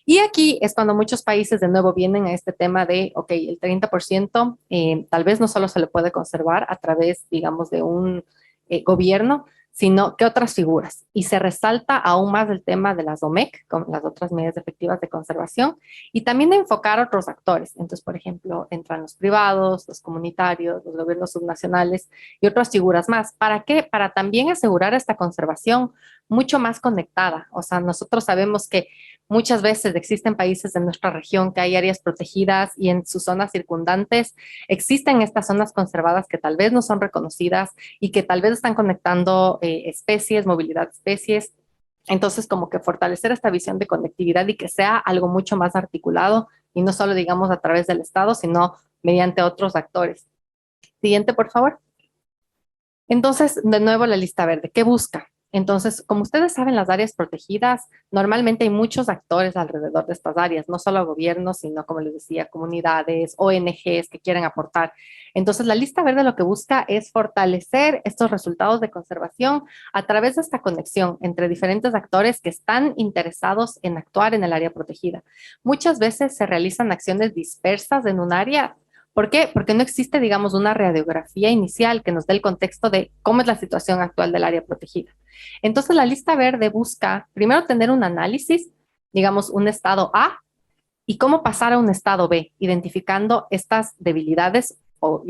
S5: Y aquí es cuando muchos países de nuevo vienen a este tema de, ok, el 30% tal vez no solo se le puede conservar a través, digamos, de un gobierno, sino que otras figuras. Y se resalta aún más el tema de las OMEC, con las otras medidas efectivas de conservación, y también de enfocar a otros actores. Entonces, por ejemplo, entran los privados, los comunitarios, los gobiernos subnacionales y otras figuras más. ¿Para qué? Para también asegurar esta conservación mucho más conectada. O sea, nosotros sabemos que muchas veces existen países de nuestra región que hay áreas protegidas y en sus zonas circundantes existen estas zonas conservadas que tal vez no son reconocidas y que tal vez están conectando especies, movilidad de especies. Entonces, como que fortalecer esta visión de conectividad y que sea algo mucho más articulado y no solo, digamos, a través del Estado, sino mediante otros actores. Siguiente, por favor. Entonces, de nuevo, la lista verde. ¿Qué busca? Entonces, como ustedes saben, las áreas protegidas, normalmente hay muchos actores alrededor de estas áreas, no solo gobiernos, sino, como les decía, comunidades, ONGs que quieren aportar. Entonces, la lista verde lo que busca es fortalecer estos resultados de conservación a través de esta conexión entre diferentes actores que están interesados en actuar en el área protegida. Muchas veces se realizan acciones dispersas en un área. ¿Por qué? Porque no existe, digamos, una radiografía inicial que nos dé el contexto de cómo es la situación actual del área protegida. Entonces, la lista verde busca primero tener un análisis, digamos, un estado A, y cómo pasar a un estado B, identificando estas debilidades, o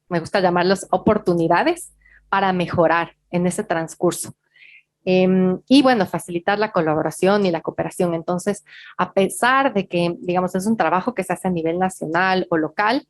S5: me gusta llamarlas oportunidades, para mejorar en ese transcurso. Y bueno, facilitar la colaboración y la cooperación. Entonces, a pesar de que, digamos, es un trabajo que se hace a nivel nacional o local,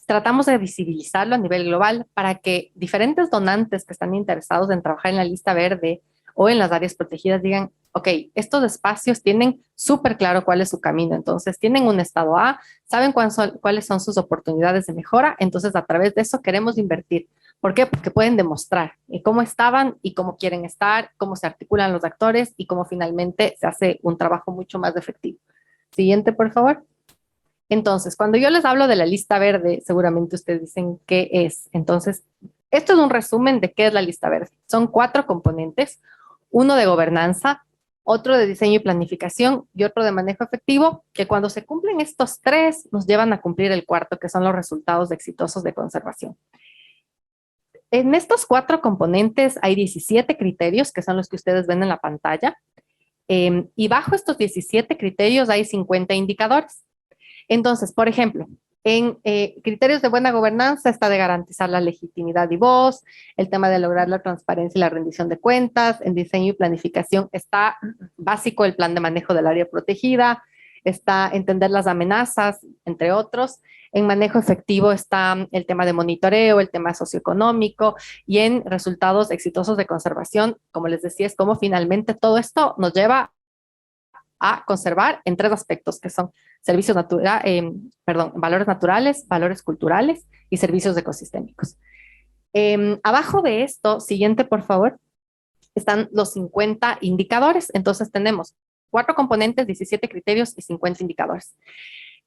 S5: tratamos de visibilizarlo a nivel global para que diferentes donantes que están interesados en trabajar en la lista verde o en las áreas protegidas digan, ok, estos espacios tienen súper claro cuál es su camino, entonces tienen un estado A, saben cuáles son sus oportunidades de mejora, entonces a través de eso queremos invertir. ¿Por qué? Porque pueden demostrar cómo estaban y cómo quieren estar, cómo se articulan los actores y cómo finalmente se hace un trabajo mucho más efectivo. Siguiente, por favor. Entonces, cuando yo les hablo de la lista verde, seguramente ustedes dicen qué es. Entonces, esto es un resumen de qué es la lista verde. Son 4 componentes, uno de gobernanza, otro de diseño y planificación y otro de manejo efectivo, que cuando se cumplen estos 3 nos llevan a cumplir el 4, que son los resultados exitosos de conservación. En estos 4 componentes hay 17 criterios, que son los que ustedes ven en la pantalla, y bajo estos 17 criterios hay 50 indicadores. Entonces, por ejemplo, en criterios de buena gobernanza está de garantizar la legitimidad y voz, el tema de lograr la transparencia y la rendición de cuentas, en diseño y planificación está básico el plan de manejo del área protegida, está entender las amenazas, entre otros. En manejo efectivo está el tema de monitoreo, el tema socioeconómico, y en resultados exitosos de conservación, como les decía, es como finalmente todo esto nos lleva a conservar en 3 aspectos, que son servicios valores naturales, valores culturales y servicios ecosistémicos. Abajo de esto, siguiente por favor, están los 50 indicadores. Entonces tenemos 4 componentes, 17 criterios y 50 indicadores.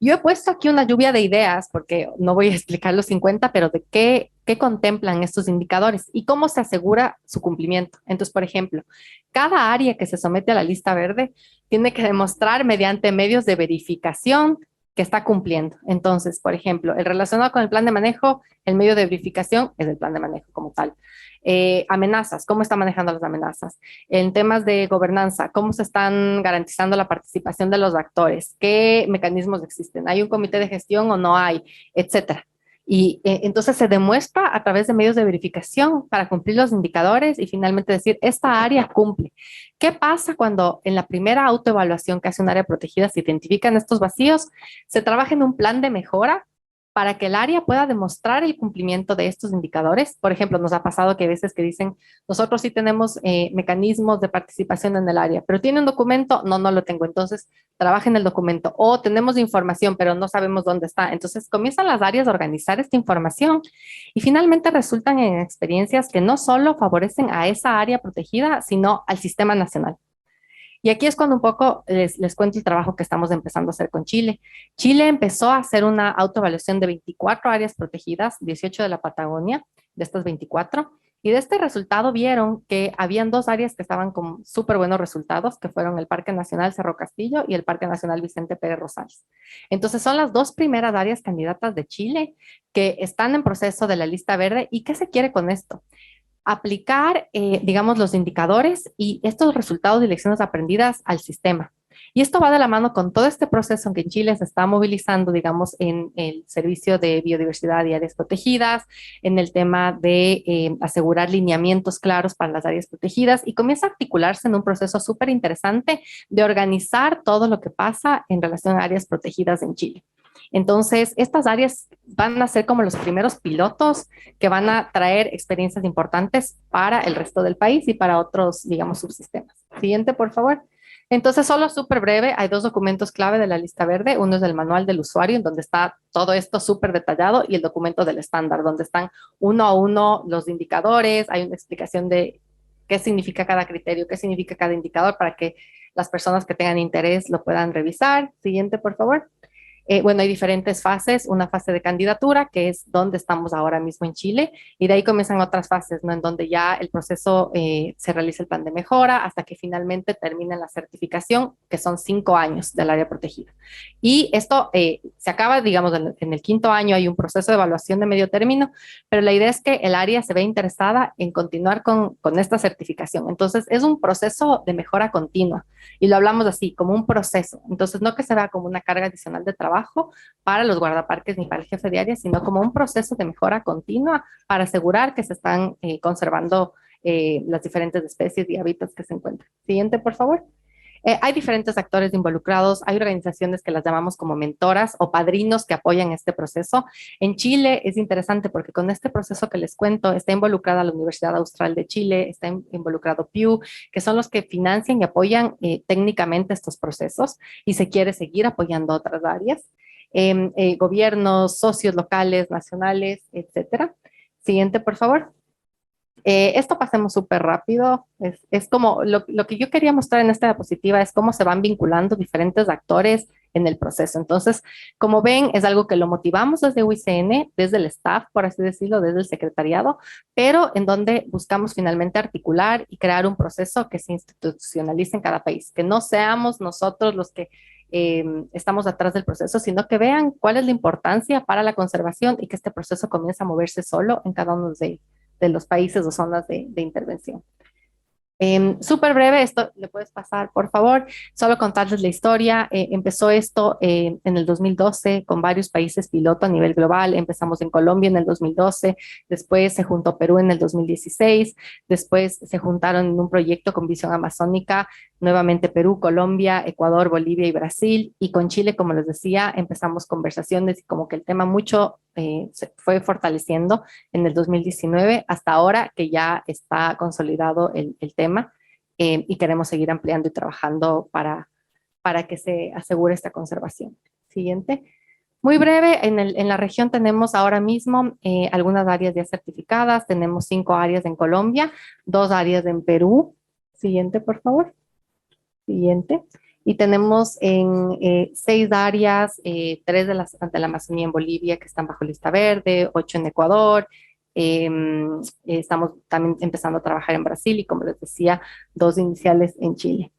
S5: Yo he puesto aquí una lluvia de ideas, porque no voy a explicar los 50, pero de qué contemplan estos indicadores y cómo se asegura su cumplimiento. Entonces, por ejemplo, cada área que se somete a la lista verde tiene que demostrar mediante medios de verificación que está cumpliendo. Entonces, por ejemplo, el relacionado con el plan de manejo, el medio de verificación es el plan de manejo como tal. Amenazas, ¿cómo está manejando las amenazas? En temas de gobernanza, ¿cómo se están garantizando la participación de los actores? ¿Qué mecanismos existen? ¿Hay un comité de gestión o no hay? Etcétera. Y entonces se demuestra a través de medios de verificación para cumplir los indicadores y finalmente decir, esta área cumple. ¿Qué pasa cuando en la primera autoevaluación que hace un área protegida se identifican estos vacíos? Se trabaja en un plan de mejora para que el área pueda demostrar el cumplimiento de estos indicadores. Por ejemplo, nos ha pasado que a veces que dicen, nosotros sí tenemos mecanismos de participación en el área, pero ¿tiene un documento? No, no lo tengo. Entonces, trabaja en el documento. O tenemos información, pero no sabemos dónde está. Entonces, comienzan las áreas a organizar esta información y finalmente resultan en experiencias que no solo favorecen a esa área protegida, sino al sistema nacional. Y aquí es cuando un poco les cuento el trabajo que estamos empezando a hacer con Chile. Chile empezó a hacer una autoevaluación de 24 áreas protegidas, 18 de la Patagonia, de estas 24, y de este resultado vieron que habían 2 áreas que estaban con súper buenos resultados, que fueron el Parque Nacional Cerro Castillo y el Parque Nacional Vicente Pérez Rosales. Entonces son las 2 primeras áreas candidatas de Chile que están en proceso de la lista verde. ¿Y qué se quiere con esto? Aplicar, digamos, los indicadores y estos resultados y lecciones aprendidas al sistema. Y esto va de la mano con todo este proceso en que en Chile se está movilizando, digamos, en el servicio de biodiversidad y áreas protegidas, en el tema de asegurar lineamientos claros para las áreas protegidas y comienza a articularse en un proceso súper interesante de organizar todo lo que pasa en relación a áreas protegidas en Chile. Entonces, estas áreas van a ser como los primeros pilotos que van a traer experiencias importantes para el resto del país y para otros, digamos, subsistemas. Siguiente, por favor. Entonces, solo súper breve, hay 2 documentos clave de la lista verde. Uno es el manual del usuario, en donde está todo esto súper detallado, y el documento del estándar, donde están uno a uno los indicadores, hay una explicación de qué significa cada criterio, qué significa cada indicador, para que las personas que tengan interés lo puedan revisar. Siguiente, por favor. Bueno, hay diferentes fases, una fase de candidatura, que es donde estamos ahora mismo en Chile, y de ahí comienzan otras fases, ¿no? En donde ya el proceso se realiza el plan de mejora hasta que finalmente termine la certificación, que son 5 años del área protegida. Y esto se acaba, digamos, en el 5.º año hay un proceso de evaluación de medio término, pero la idea es que el área se ve interesada en continuar con esta certificación. Entonces, es un proceso de mejora continua, y lo hablamos así, como un proceso. Entonces, no que se vea como una carga adicional de trabajo para los guardaparques ni para el jefe de área, sino como un proceso de mejora continua para asegurar que se están conservando las diferentes especies y hábitats que se encuentran. Siguiente, por favor. Hay diferentes actores involucrados, hay organizaciones que las llamamos como mentoras o padrinos que apoyan este proceso. En Chile es interesante porque con este proceso que les cuento está involucrada la Universidad Austral de Chile, está involucrado Pew, que son los que financian y apoyan técnicamente estos procesos, y se quiere seguir apoyando otras áreas. Gobiernos, socios locales, nacionales, etcétera. Siguiente, por favor. Esto pasemos súper rápido. Es como lo que yo quería mostrar en esta diapositiva es cómo se van vinculando diferentes actores en el proceso. Entonces, como ven, es algo que lo motivamos desde UICN, desde el staff, por así decirlo, desde el secretariado, pero en donde buscamos finalmente articular y crear un proceso que se institucionalice en cada país, que no seamos nosotros los que estamos atrás del proceso, sino que vean cuál es la importancia para la conservación y que este proceso comience a moverse solo en cada uno de los países o zonas de intervención. Súper breve, esto le puedes pasar, por favor, solo contarles la historia. Empezó esto en el 2012 con varios países piloto a nivel global. Empezamos en Colombia en el 2012, después se juntó Perú en el 2016, después se juntaron en un proyecto con Visión Amazónica, nuevamente Perú, Colombia, Ecuador, Bolivia y Brasil, y con Chile, como les decía, empezamos conversaciones y como que el tema mucho se fue fortaleciendo en el 2019 hasta ahora que ya está consolidado el tema y queremos seguir ampliando y trabajando para que se asegure esta conservación. Siguiente. Muy breve, en la región tenemos ahora mismo algunas áreas ya certificadas, tenemos 5 áreas en Colombia, 2 áreas en Perú. Siguiente, por favor. Siguiente. Y tenemos en 6 áreas, 3 de la Amazonía en Bolivia que están bajo lista verde, 8 en Ecuador. Estamos también empezando a trabajar en Brasil y, como les decía, 2 iniciales en Chile.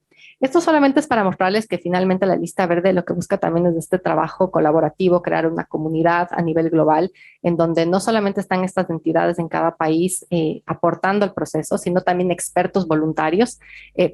S5: Esto solamente es para mostrarles que finalmente la lista verde lo que busca también es este trabajo colaborativo, crear una comunidad a nivel global, en donde no solamente están estas entidades en cada país aportando al proceso, sino también expertos voluntarios.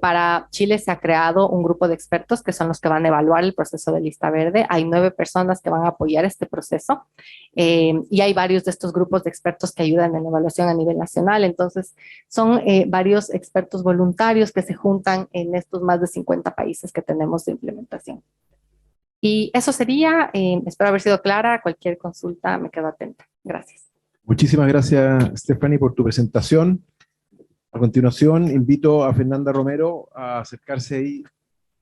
S5: Para Chile se ha creado un grupo de expertos que son los que van a evaluar el proceso de lista verde. Hay 9 personas que van a apoyar este proceso y hay varios de estos grupos de expertos que ayudan en la evaluación a nivel nacional. Entonces, son varios expertos voluntarios que se juntan en estos más de 50 países que tenemos de implementación. Y eso sería, espero haber sido clara, cualquier consulta me quedo atenta. Gracias.
S2: Muchísimas gracias, Stephanie, por tu presentación. A continuación, invito a Fernanda Romero a acercarse ahí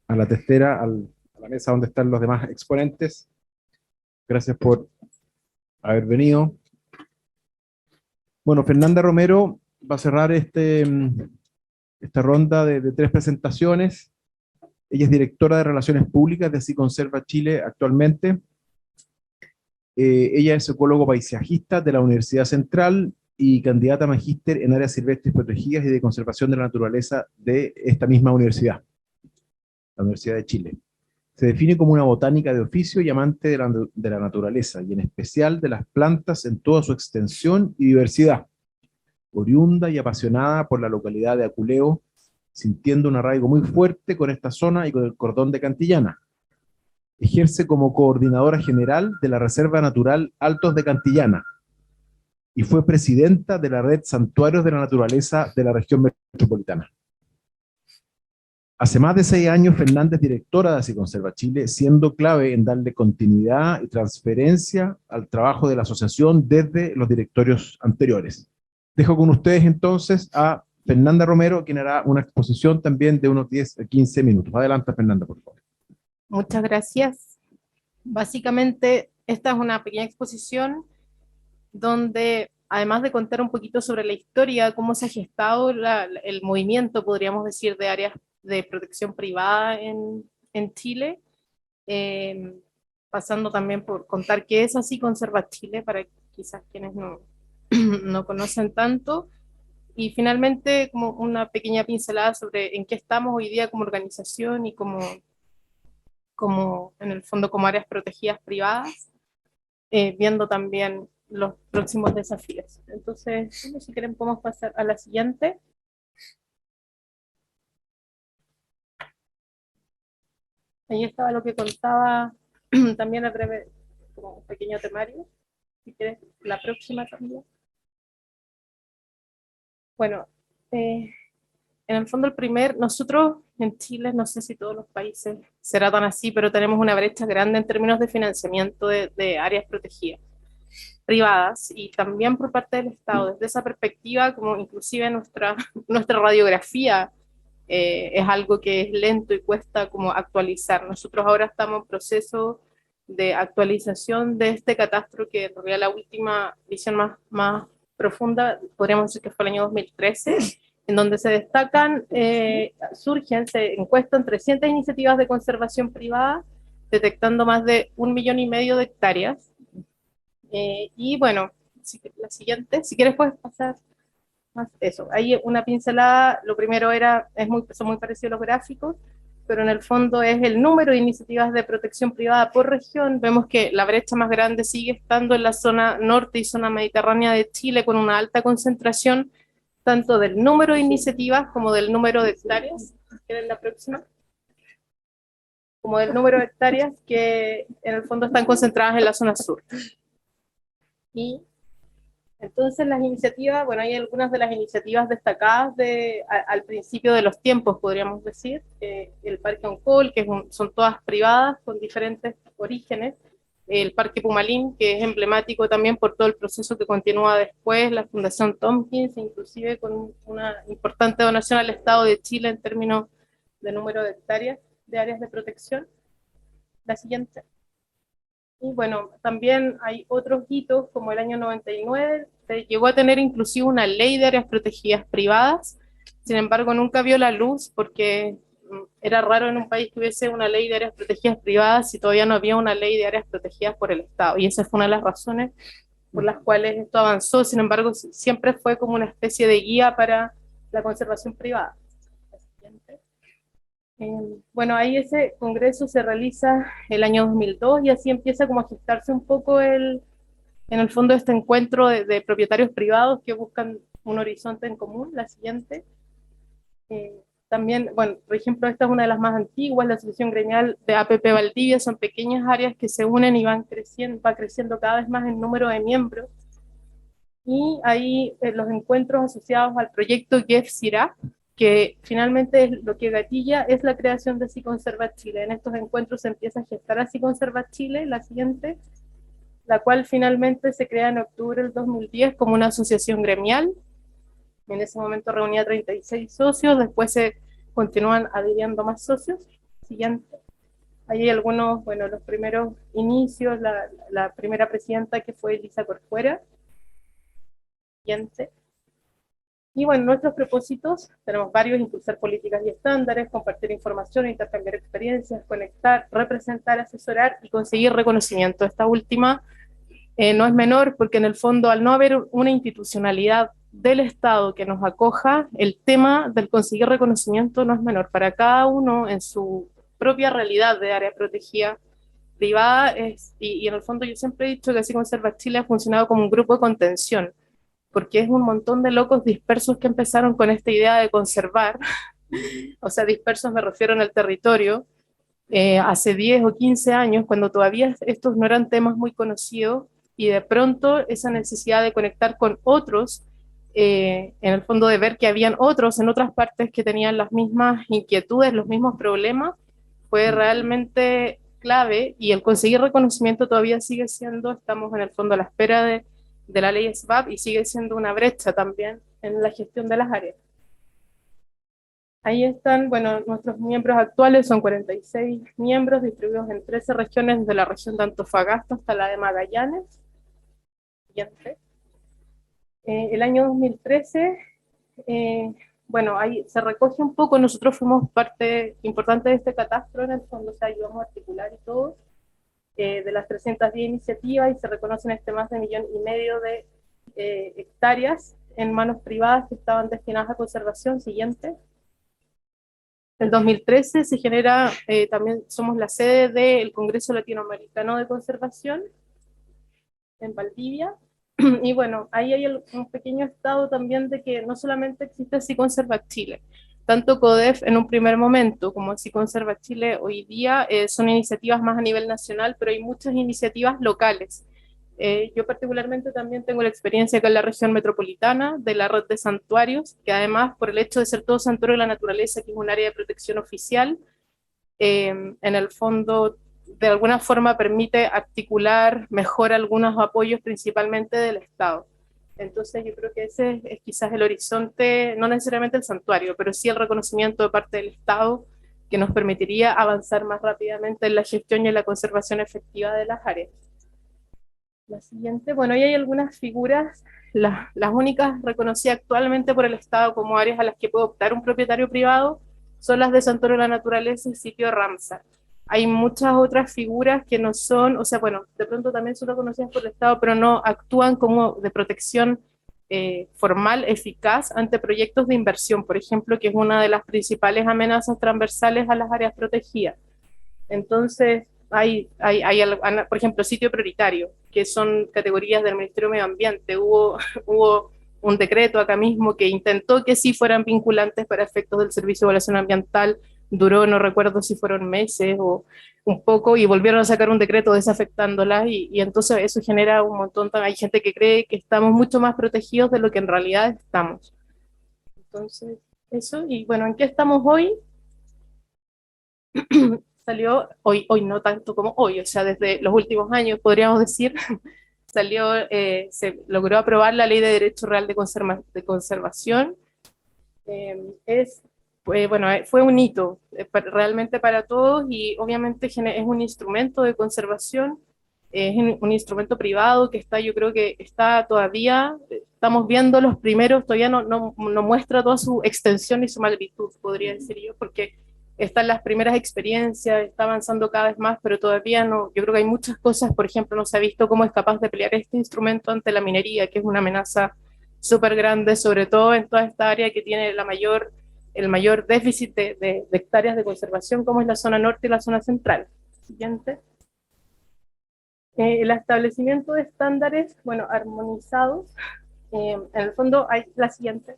S2: a la testera, a la mesa donde están los demás exponentes. Gracias por haber venido. Bueno, Fernanda Romero va a cerrar esta ronda de 3 presentaciones. Ella es directora de Relaciones Públicas de Así Conserva Chile actualmente. Ella es ecólogo paisajista de la Universidad Central y candidata a magíster en áreas silvestres protegidas y de conservación de la naturaleza de esta misma universidad, la Universidad de Chile. Se define como una botánica de oficio y amante de la naturaleza, y en especial de las plantas en toda su extensión y diversidad. Oriunda y apasionada por la localidad de Aculeo, sintiendo un arraigo muy fuerte con esta zona y con el cordón de Cantillana. Ejerce como coordinadora general de la Reserva Natural Altos de Cantillana y fue presidenta de la Red Santuarios de la Naturaleza de la región metropolitana. Hace más de 6 años, Fernanda es directora de Así Conserva Chile, siendo clave en darle continuidad y transferencia al trabajo de la asociación desde los directorios anteriores. Dejo con ustedes entonces a Fernanda Romero, quien hará una exposición también de unos 10 a 15 minutos. Adelante, Fernanda, por favor.
S6: Muchas gracias. Básicamente, esta es una pequeña exposición donde, además de contar un poquito sobre la historia, cómo se ha gestado el movimiento, podríamos decir, de áreas de protección privada en Chile, pasando también por contar qué es Así Conserva Chile, para quizás quienes no conocen tanto, y finalmente como una pequeña pincelada sobre en qué estamos hoy día como organización y como en el fondo como áreas protegidas privadas, viendo también los próximos desafíos. Entonces, si quieren podemos pasar a la siguiente. Ahí estaba lo que contaba también a breve, como un pequeño temario. Si quieres, la próxima también. Bueno, en el fondo nosotros en Chile, no sé si todos los países será tan así, pero tenemos una brecha grande en términos de financiamiento de áreas protegidas, privadas, y también por parte del Estado. Desde esa perspectiva, como inclusive nuestra radiografía es algo que es lento y cuesta como actualizar. Nosotros ahora estamos en proceso de actualización de este catastro, que en realidad la última visión más profunda, podríamos decir que fue el año 2013, en donde se destacan, se encuestan 300 iniciativas de conservación privada, detectando más de 1,5 millones de hectáreas. Y bueno, la siguiente, si quieres puedes pasar más eso. Ahí una pincelada, lo primero son muy parecidos los gráficos, pero en el fondo es el número de iniciativas de protección privada por región. Vemos que la brecha más grande sigue estando en la zona norte y zona mediterránea de Chile, con una alta concentración tanto del número de iniciativas como del número de hectáreas. ¿Quieren la próxima? Como del número de hectáreas que en el fondo están concentradas en la zona sur. Y entonces las iniciativas, bueno, hay algunas de las iniciativas destacadas al principio de los tiempos, podríamos decir. El Parque Oncol, que son todas privadas con diferentes orígenes. El Parque Pumalín, que es emblemático también por todo el proceso que continúa después, la Fundación Tompkins, inclusive con una importante donación al Estado de Chile en términos de número de hectáreas de áreas de protección. La siguiente. Y bueno, también hay otros hitos, como el año 99, se llegó a tener inclusive una ley de áreas protegidas privadas. Sin embargo, nunca vio la luz porque era raro en un país que hubiese una ley de áreas protegidas privadas si todavía no había una ley de áreas protegidas por el Estado. Y esa fue una de las razones por las cuales esto avanzó. Sin embargo, siempre fue como una especie de guía para la conservación privada. Bueno, ahí ese congreso se realiza el año 2002 y así empieza como a gestarse un poco en el fondo este encuentro de propietarios privados que buscan un horizonte en común. La siguiente. También, bueno, por ejemplo, esta es una de las más antiguas, la Asociación Gremial de APP Valdivia, son pequeñas áreas que se unen y van creciendo, va creciendo cada vez más el número de miembros. Y ahí los encuentros asociados al proyecto GEF-CIRA, que finalmente es lo que gatilla es la creación de Siconserva Chile. En estos encuentros se empieza a gestar a Siconserva Chile, la siguiente, la cual finalmente se crea en octubre del 2010 como una asociación gremial. En ese momento reunía 36 socios, después se continúan adhiriendo más socios. Siguiente. Ahí hay algunos, bueno, los primeros inicios, la primera presidenta que fue Elisa Corcuera. Siguiente. Y bueno, nuestros propósitos, tenemos varios: impulsar políticas y estándares, compartir información, intercambiar experiencias, conectar, representar, asesorar y conseguir reconocimiento. Esta última no es menor porque en el fondo, al no haber una institucionalidad del Estado que nos acoja, el tema del conseguir reconocimiento no es menor. Para cada uno en su propia realidad de área protegida privada, y en el fondo yo siempre he dicho que Siconserva Chile ha funcionado como un grupo de contención, porque es un montón de locos dispersos que empezaron con esta idea de conservar, o sea, dispersos me refiero en el territorio, hace 10 o 15 años, cuando todavía estos no eran temas muy conocidos, y de pronto esa necesidad de conectar con otros, en el fondo de ver que habían otros en otras partes que tenían las mismas inquietudes, los mismos problemas, fue realmente clave, y el conseguir reconocimiento todavía sigue siendo, estamos en el fondo a la espera de la ley SBAP, y sigue siendo una brecha también en la gestión de las áreas. Ahí están, bueno, nuestros miembros actuales son 46 miembros distribuidos en 13 regiones, desde la región de Antofagasta hasta la de Magallanes. Siguiente. El año 2013, bueno, ahí se recoge un poco, nosotros fuimos parte importante de este catastro, en el fondo, o sea, ayudamos a articular y todo, de las 310 iniciativas, y se reconocen más de 1,5 millones de hectáreas en manos privadas que estaban destinadas a conservación. Siguiente. En 2013 se genera, también somos la sede del Congreso Latinoamericano de Conservación en Valdivia, y bueno, ahí hay un pequeño estado también de que no solamente existe Siconserva Chile, tanto CODEF en un primer momento como Siconserva Chile hoy día son iniciativas más a nivel nacional, pero hay muchas iniciativas locales. Yo particularmente también tengo la experiencia acá en la región metropolitana de la red de santuarios, que además, por el hecho de ser todo santuario de la naturaleza, que es un área de protección oficial, en el fondo de alguna forma permite articular mejor algunos apoyos, principalmente del Estado. Entonces yo creo que ese es quizás el horizonte, no necesariamente el santuario, pero sí el reconocimiento de parte del Estado, que nos permitiría avanzar más rápidamente en la gestión y en la conservación efectiva de las áreas. La siguiente, bueno, ahí hay algunas figuras, las únicas reconocidas actualmente por el Estado como áreas a las que puede optar un propietario privado son las de Santuario de la Naturaleza y Sitio Ramsar. Hay muchas otras figuras que no son, o sea, bueno, de pronto también son reconocidas por el Estado, pero no actúan como de protección formal, eficaz, ante proyectos de inversión, por ejemplo, que es una de las principales amenazas transversales a las áreas protegidas. Entonces, hay, por ejemplo, sitio prioritario, que son categorías del Ministerio de Medio Ambiente. Hubo un decreto acá mismo que intentó que sí fueran vinculantes para efectos del Servicio de Evaluación Ambiental, duró, no recuerdo si fueron meses o un poco, y volvieron a sacar un decreto desafectándolas, y entonces eso genera un montón, hay gente que cree que estamos mucho más protegidos de lo que en realidad estamos. Entonces, eso, y bueno, ¿en qué estamos hoy? Salió hoy no tanto como hoy, o sea, desde los últimos años podríamos decir, salió, se logró aprobar la Ley de Derecho Real de Conservación. Bueno, fue un hito realmente para todos, y obviamente es un instrumento de conservación, es un instrumento privado que está, yo creo que está todavía, estamos viendo los primeros, todavía no muestra toda su extensión y su magnitud, podría decir yo, porque están las primeras experiencias, está avanzando cada vez más, pero todavía no, yo creo que hay muchas cosas. Por ejemplo, no se ha visto cómo es capaz de pelear este instrumento ante la minería, que es una amenaza súper grande, sobre todo en toda esta área que tiene la mayor el mayor déficit de hectáreas de conservación, como es la zona norte y la zona central. Siguiente. El establecimiento de estándares, bueno, armonizados. En el fondo hay la siguiente.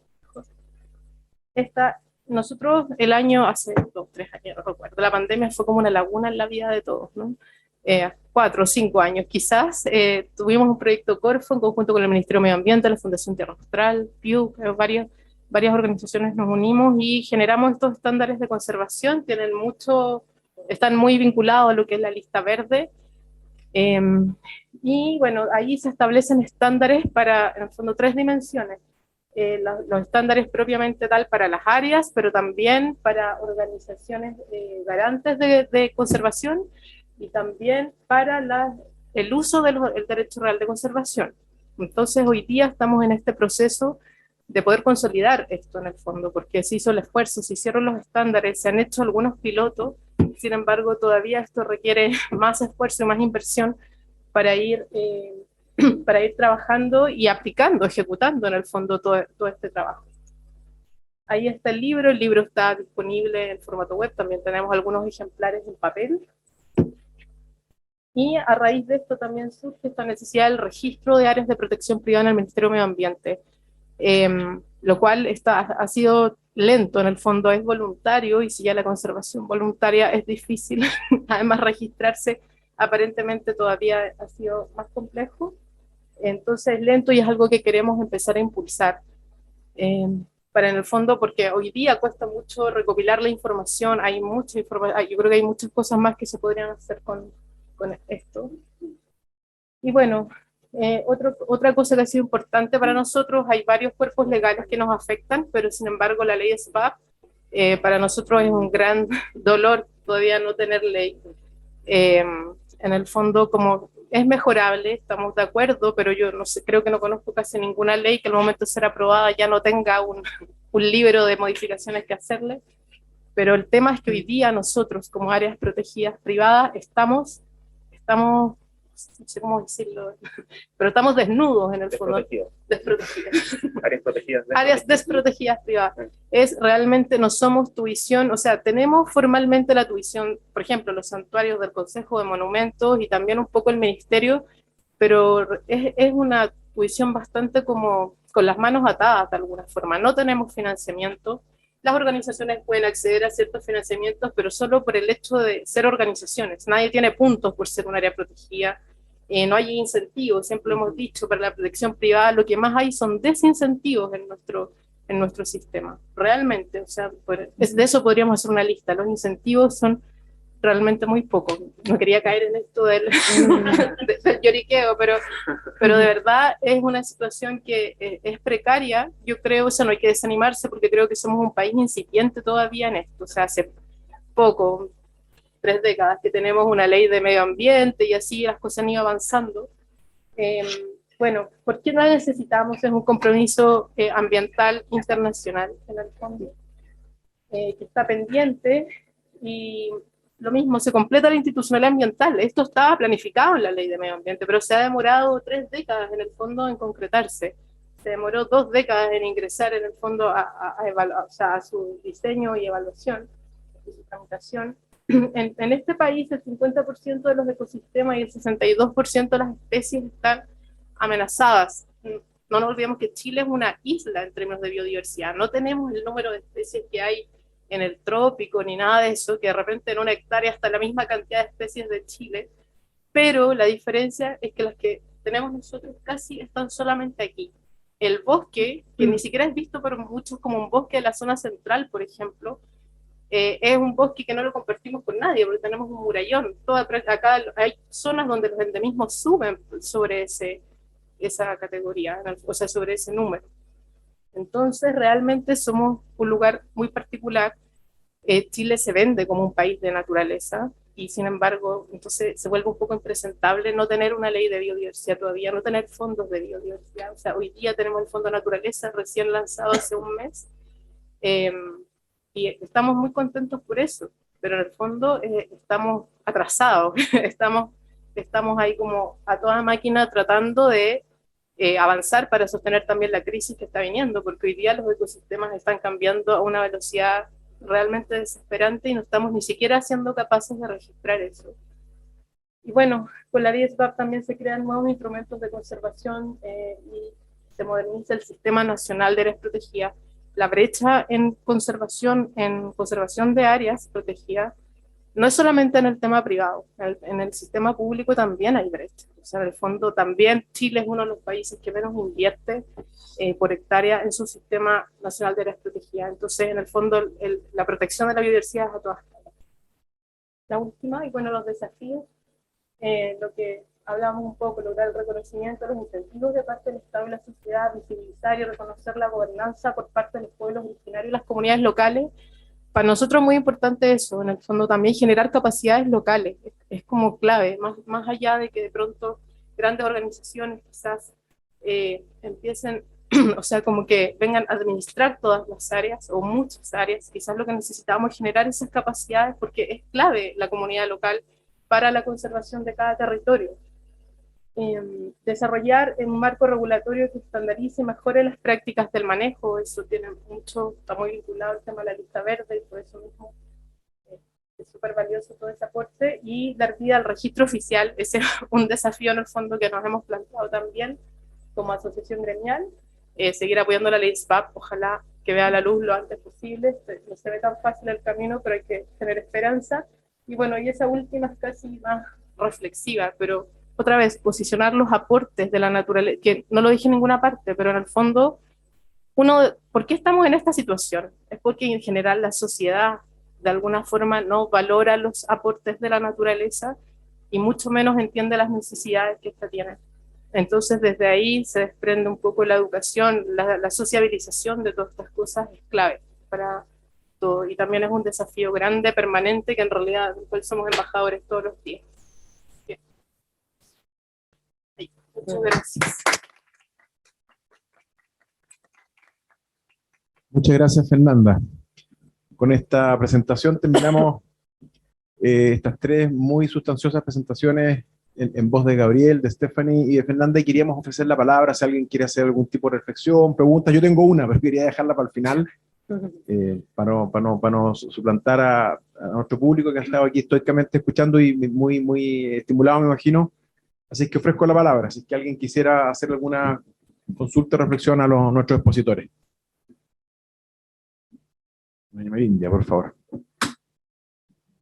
S6: Nosotros el año, hace 2, 3 años, no recuerdo, la pandemia fue como una laguna en la vida de todos, ¿no? 4 o 5 años quizás, tuvimos un proyecto Corfo en conjunto con el Ministerio de Medio Ambiente, la Fundación Tierra Austral, PIU, varias organizaciones nos unimos y generamos estos estándares de conservación, están muy vinculados a lo que es la lista verde, y bueno, ahí se establecen estándares para, en el fondo, 3 dimensiones. Los estándares propiamente tal para las áreas, pero también para organizaciones garantes de conservación y también para el uso del derecho real de conservación. Entonces hoy día estamos en este proceso de poder consolidar esto en el fondo, porque se hizo el esfuerzo, se hicieron los estándares, se han hecho algunos pilotos, sin embargo todavía esto requiere más esfuerzo y más inversión para ir trabajando y aplicando, ejecutando en el fondo todo este trabajo. Ahí está el libro está disponible en formato web, también tenemos algunos ejemplares en papel. Y a raíz de esto también surge esta necesidad del registro de áreas de protección privada en el Ministerio de Medio Ambiente, lo cual ha sido lento, en el fondo es voluntario, y si ya la conservación voluntaria es difícil, además registrarse aparentemente todavía ha sido más complejo. Entonces lento, y es algo que queremos empezar a impulsar, para en el fondo, porque hoy día cuesta mucho recopilar la información, hay mucha información, yo creo que hay muchas cosas más que se podrían hacer con esto. Y bueno, otra cosa que ha sido importante para nosotros, hay varios cuerpos legales que nos afectan, pero sin embargo la ley SPAP, para nosotros es un gran dolor todavía no tener ley. En el fondo, como es mejorable, estamos de acuerdo, pero yo no sé, creo que no conozco casi ninguna ley que al momento de ser aprobada ya no tenga un libro de modificaciones que hacerle, pero el tema es que hoy día nosotros, como áreas protegidas privadas, estamos, no sé cómo decirlo, pero estamos desnudos en el fondo. Desprotegidas.
S3: Áreas protegidas.
S6: Áreas desprotegidas privadas. Es realmente, no somos tuición, o sea, tenemos formalmente la tuición, por ejemplo, los santuarios del Consejo de Monumentos y también un poco el Ministerio, pero es una tuición bastante como con las manos atadas de alguna forma. No tenemos financiamiento. Las organizaciones pueden acceder a ciertos financiamientos, pero solo por el hecho de ser organizaciones. Nadie tiene puntos por ser un área protegida. No hay incentivos, siempre lo hemos dicho, para la protección privada lo que más hay son desincentivos en nuestro sistema. Realmente, o sea, de eso podríamos hacer una lista. Los incentivos son realmente muy pocos. No quería caer en esto del lloriqueo, pero de verdad es una situación que es precaria. Yo creo, o sea, no hay que desanimarse, porque creo que somos un país incipiente todavía en esto. O sea, hace poco, 3 décadas que tenemos una ley de medio ambiente y así las cosas han ido avanzando. Bueno, ¿por qué no necesitamos? Es un compromiso ambiental internacional en el fondo, que está pendiente, y lo mismo, se completa la institucionalidad ambiental. Esto estaba planificado en la ley de medio ambiente, pero se ha demorado 3 décadas en el fondo en concretarse. Se demoró 2 décadas en ingresar en el fondo a su diseño y evaluación, y su tramitación. En este país el 50% de los ecosistemas y el 62% de las especies están amenazadas. No nos olvidemos que Chile es una isla en términos de biodiversidad. No tenemos el número de especies que hay en el trópico ni nada de eso, que de repente en una hectárea está la misma cantidad de especies de Chile, pero la diferencia es que las que tenemos nosotros casi están solamente aquí. El bosque, que ni siquiera es visto por muchos como un bosque de la zona central, por ejemplo, es un bosque que no lo compartimos con nadie, porque tenemos un murallón. Acá hay zonas donde los endemismos suben sobre esa categoría, o sea, sobre ese número. Entonces, realmente somos un lugar muy particular. Chile se vende como un país de naturaleza, y sin embargo, entonces se vuelve un poco impresentable no tener una ley de biodiversidad todavía, no tener fondos de biodiversidad. O sea, hoy día tenemos el Fondo Naturaleza recién lanzado hace un mes, y estamos muy contentos por eso, pero en el fondo estamos atrasados, estamos ahí como a toda máquina tratando de avanzar para sostener también la crisis que está viniendo, porque hoy día los ecosistemas están cambiando a una velocidad realmente desesperante y no estamos ni siquiera siendo capaces de registrar eso. Y bueno, con la DSVAP también se crean nuevos instrumentos de conservación y se moderniza el Sistema Nacional de Áreas Protegidas. La brecha en conservación de áreas protegidas no es solamente en el tema privado, en el sistema público también hay brecha. O sea, en el fondo también Chile es uno de los países que menos invierte por hectárea en su Sistema Nacional de Áreas Protegidas. Entonces, en el fondo, la protección de la biodiversidad es a todas escalas. La última, y bueno, los desafíos, lo que hablamos un poco, lograr el reconocimiento, los incentivos de parte del Estado y la sociedad, visibilizar y reconocer la gobernanza por parte de los pueblos originarios y las comunidades locales. Para nosotros es muy importante eso, en el fondo también generar capacidades locales, es como clave, más allá de que de pronto grandes organizaciones quizás empiecen, o sea, como que vengan a administrar todas las áreas o muchas áreas, quizás lo que necesitamos es generar esas capacidades porque es clave la comunidad local para la conservación de cada territorio. Desarrollar un marco regulatorio que estandarice y mejore las prácticas del manejo, eso tiene mucho, está muy vinculado al tema de la lista verde y por eso mismo es súper valioso todo ese aporte, y dar vida al registro oficial, ese es un desafío en el fondo que nos hemos planteado también como asociación gremial, seguir apoyando la ley SPAP, ojalá que vea la luz lo antes posible, no se ve tan fácil el camino, pero hay que tener esperanza, y bueno, y esa última es casi más reflexiva, pero otra vez, posicionar los aportes de la naturaleza, que no lo dije en ninguna parte, pero en el fondo, ¿por qué estamos en esta situación? Es porque en general la sociedad de alguna forma no valora los aportes de la naturaleza y mucho menos entiende las necesidades que ésta tiene. Entonces desde ahí se desprende un poco la educación, la sociabilización de todas estas cosas es clave para todo, y también es un desafío grande, permanente, que en realidad del cual somos embajadores todos los días. Muchas gracias.
S2: Muchas gracias, Fernanda. Con esta presentación terminamos estas tres muy sustanciosas presentaciones en voz de Gabriel, de Stephanie y de Fernanda, y queríamos ofrecer la palabra si alguien quiere hacer algún tipo de reflexión, pregunta. Yo tengo una, pero quería dejarla para el final, para no suplantar a nuestro público que ha estado aquí estoicamente escuchando y muy estimulado, me imagino. Así que ofrezco la palabra, si es que alguien quisiera hacer alguna consulta o reflexión a nuestros expositores. India, por favor.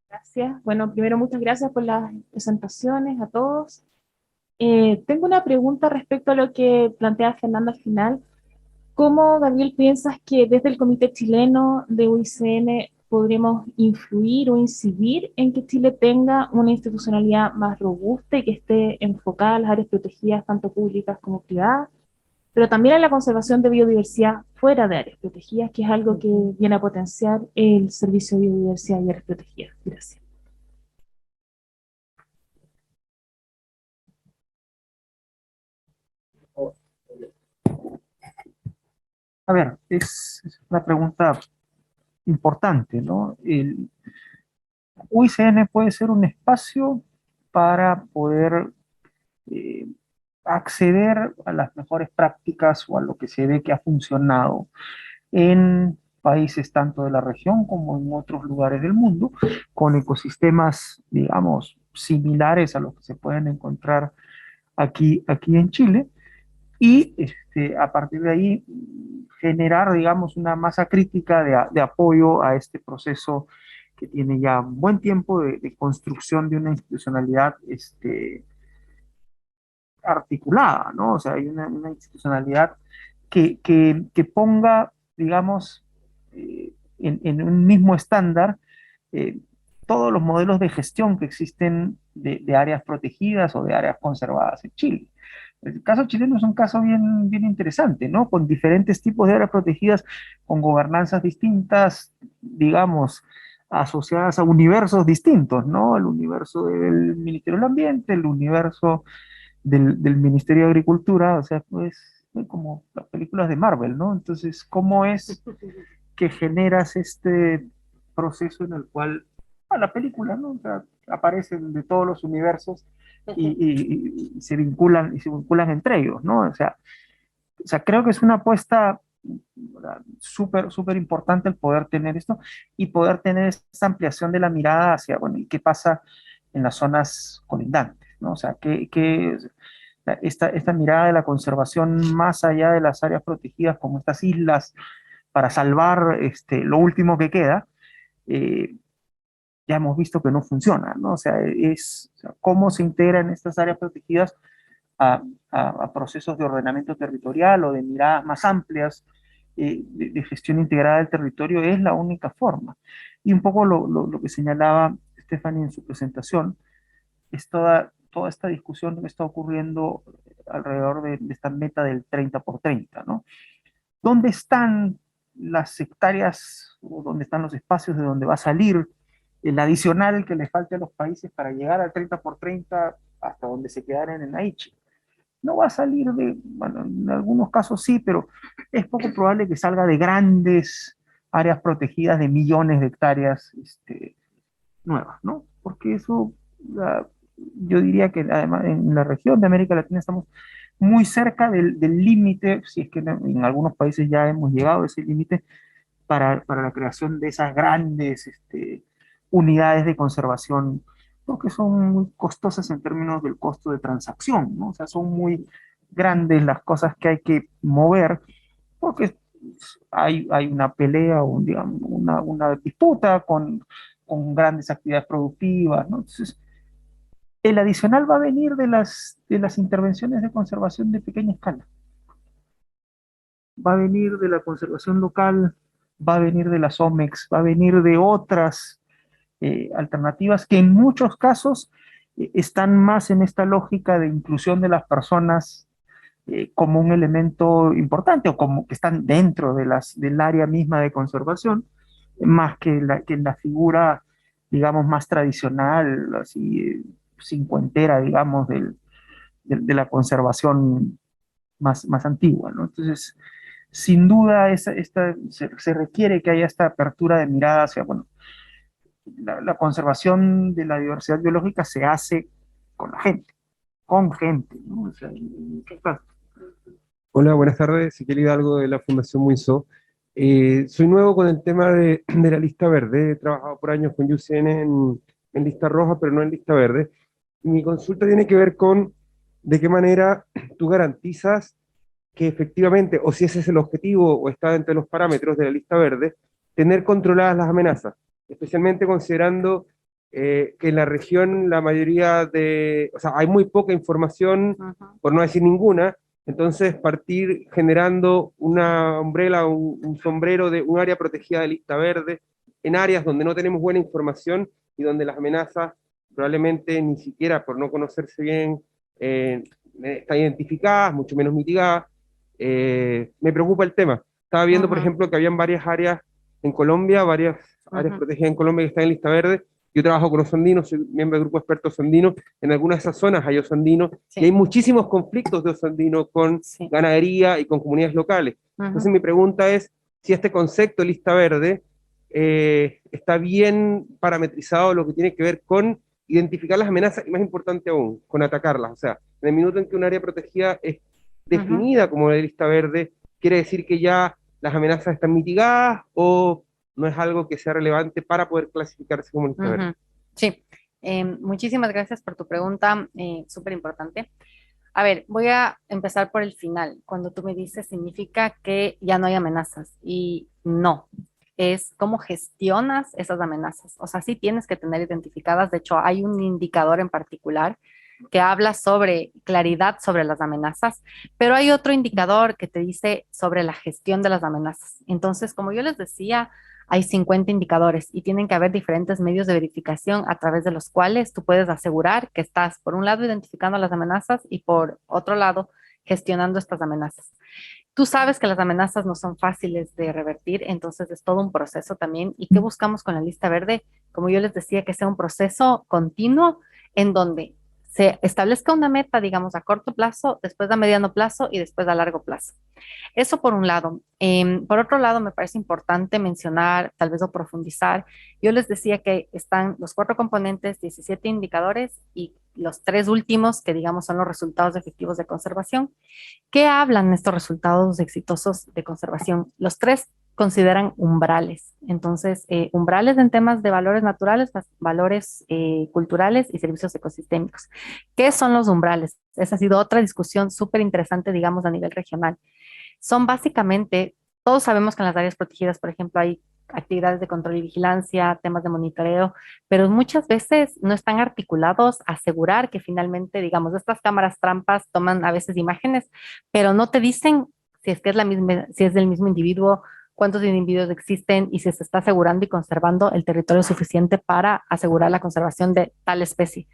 S7: Gracias. Bueno, primero muchas gracias por las presentaciones a todos. Tengo una pregunta respecto a lo que plantea Fernanda al final. ¿Cómo, Gabriel, piensas que desde el Comité Chileno de UICN podremos influir o incidir en que Chile tenga una institucionalidad más robusta y que esté enfocada a las áreas protegidas, tanto públicas como privadas, pero también en la conservación de biodiversidad fuera de áreas protegidas, que es algo que viene a potenciar el Servicio de Biodiversidad y Áreas Protegidas? Gracias.
S4: A ver, es una pregunta importante, ¿no? El UICN puede ser un espacio para poder acceder a las mejores prácticas o a lo que se ve que ha funcionado en países tanto de la región como en otros lugares del mundo, con ecosistemas, digamos, similares a los que se pueden encontrar aquí en Chile, y a partir de ahí generar, digamos, una masa crítica de apoyo a este proceso que tiene ya un buen tiempo de construcción de una institucionalidad articulada, ¿no? O sea, hay una institucionalidad que ponga, digamos, en un mismo estándar eh, todos los modelos de gestión que existen de áreas protegidas o de áreas conservadas en Chile. El caso chileno es un caso bien interesante, ¿no? Con diferentes tipos de áreas protegidas, con gobernanzas distintas, digamos, asociadas a universos distintos, ¿no? El universo del Ministerio del Ambiente, el universo del Ministerio de Agricultura, o sea, pues como las películas de Marvel, ¿no? Entonces, ¿cómo es que generas este proceso en el cual la película, ¿no? O sea, aparecen de todos los universos y se vinculan entre ellos, ¿no? O sea, creo que es una apuesta súper, súper importante el poder tener esto y poder tener esta ampliación de la mirada hacia, bueno, ¿y qué pasa en las zonas colindantes, ¿no? O sea, esta mirada de la conservación más allá de las áreas protegidas como estas islas para salvar lo último que queda, ya hemos visto que no funciona, ¿no? O sea, cómo se integran estas áreas protegidas a procesos de ordenamiento territorial o de miradas más amplias, de gestión integrada del territorio, es la única forma. Y un poco lo que señalaba Stephanie en su presentación, es toda esta discusión que está ocurriendo alrededor de esta meta del 30 por 30, ¿no? ¿Dónde están las hectáreas o dónde están los espacios de donde va a salir el adicional que le falte a los países para llegar al 30 por 30 hasta donde se quedaran en Aichi? No va a salir bueno, en algunos casos sí, pero es poco probable que salga de grandes áreas protegidas de millones de hectáreas nuevas, ¿no? Porque eso, yo diría que además en la región de América Latina estamos muy cerca del límite, si es que en algunos países ya hemos llegado a ese límite, para la creación de esas grandes unidades de conservación, porque son muy costosas en términos del costo de transacción, ¿no? O sea, son muy grandes las cosas que hay que mover, porque hay una pelea o digamos, una disputa con grandes actividades productivas, ¿no? Entonces, el adicional va a venir de las intervenciones de conservación de pequeña escala. Va a venir de la conservación local, va a venir de las OMEX, va a venir de otras alternativas que en muchos casos están más en esta lógica de inclusión de las personas como un elemento importante o como que están dentro del área misma de conservación, más que la figura, digamos, más tradicional, así, cincuentera, digamos, de la conservación más antigua, ¿no? Entonces, sin duda, se requiere que haya esta apertura de mirada hacia, bueno, la conservación de la diversidad biológica se hace con gente, ¿no? O sea,
S8: Hola, buenas tardes. Ezequiel Hidalgo de la Fundación Muinso. Soy nuevo con el tema de la lista verde. He trabajado por años con UCN en lista roja, pero no en lista verde. Y mi consulta tiene que ver con de qué manera tú garantizas que efectivamente, o si ese es el objetivo o está dentro de los parámetros de la lista verde, tener controladas las amenazas, especialmente considerando que en la región la mayoría o sea, hay muy poca información, por no decir ninguna. Entonces, partir generando una umbrella, un sombrero de un área protegida de lista verde, en áreas donde no tenemos buena información y donde las amenazas probablemente ni siquiera por no conocerse bien están identificadas, mucho menos mitigadas. Me preocupa el tema. Estaba viendo, por ejemplo, que habían varias áreas en Colombia, varias áreas protegidas en Colombia que están en lista verde. Yo trabajo con osandinos, soy miembro del grupo experto osandino. En algunas de esas zonas hay osandinos y hay muchísimos conflictos de osandino con ganadería y con comunidades locales. Entonces mi pregunta es si este concepto de lista verde está bien parametrizado lo que tiene que ver con identificar las amenazas y, más importante aún, con atacarlas. O sea, en el minuto en que un área protegida es definida como de lista verde, ¿quiere decir que ya las amenazas están mitigadas o no es algo que sea relevante para poder clasificarse como lista verde?
S5: Sí, muchísimas gracias por tu pregunta, súper importante. A ver, voy a empezar por el final. Cuando tú me dices, significa que ya no hay amenazas. Y no, es cómo gestionas esas amenazas. O sea, sí tienes que tener identificadas. De hecho, hay un indicador en particular que habla sobre claridad sobre las amenazas, pero hay otro indicador que te dice sobre la gestión de las amenazas. Entonces, como yo les decía, hay 50 indicadores y tienen que haber diferentes medios de verificación a través de los cuales tú puedes asegurar que estás, por un lado, identificando las amenazas y por otro lado, gestionando estas amenazas. Tú sabes que las amenazas no son fáciles de revertir, entonces es todo un proceso también. ¿Y qué buscamos con la lista verde? Como yo les decía, que sea un proceso continuo en donde se establezca una meta, digamos, a corto plazo, después a mediano plazo y después a largo plazo. Eso por un lado. Por otro lado, me parece importante mencionar, tal vez o profundizar. Yo les decía que están los 4 componentes, 17 indicadores y los tres últimos, que digamos son los resultados efectivos de conservación. ¿Qué hablan estos resultados exitosos de conservación? Los tres consideran umbrales. Entonces, umbrales en temas de valores naturales, valores culturales y servicios ecosistémicos. ¿Qué son los umbrales? Esa ha sido otra discusión súper interesante, digamos, a nivel regional. Son básicamente, todos sabemos que en las áreas protegidas, por ejemplo, hay actividades de control y vigilancia, temas de monitoreo, pero muchas veces no están articulados a asegurar que finalmente, digamos, estas cámaras trampas toman a veces imágenes, pero no te dicen si es que es la misma, si es del mismo individuo, cuántos individuos existen y si se está asegurando y conservando el territorio suficiente para asegurar la conservación de tal especie.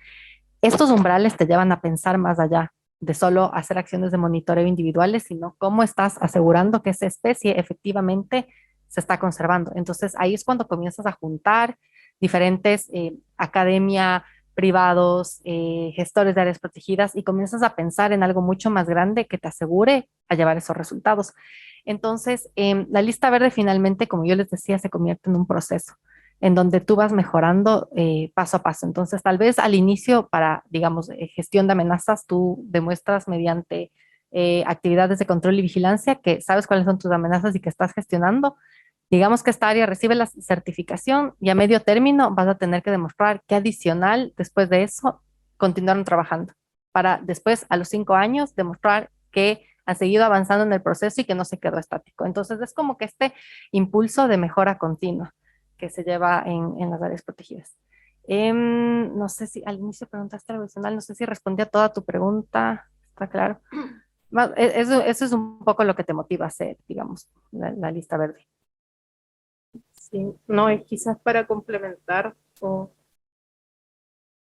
S5: Estos umbrales te llevan a pensar más allá de solo hacer acciones de monitoreo individuales, sino cómo estás asegurando que esa especie efectivamente se está conservando. Entonces ahí es cuando comienzas a juntar diferentes academia, privados, gestores de áreas protegidas y comienzas a pensar en algo mucho más grande que te asegure a llevar esos resultados. Entonces, la lista verde finalmente, como yo les decía, se convierte en un proceso en donde tú vas mejorando paso a paso. Entonces, tal vez al inicio para, digamos, gestión de amenazas, tú demuestras mediante actividades de control y vigilancia que sabes cuáles son tus amenazas y que estás gestionando. Digamos que esta área recibe la certificación y a medio término vas a tener que demostrar que adicional, después de eso, continuaron trabajando para después, a los 5 años, demostrar que han seguido avanzando en el proceso y que no se quedó estático. Entonces, es como que este impulso de mejora continua que se lleva en las áreas protegidas. No sé si al inicio preguntaste algo adicional, no sé si respondí a toda tu pregunta, ¿está claro? Eso es un poco lo que te motiva a hacer, digamos, la lista verde.
S6: Sí, no, es quizás para complementar,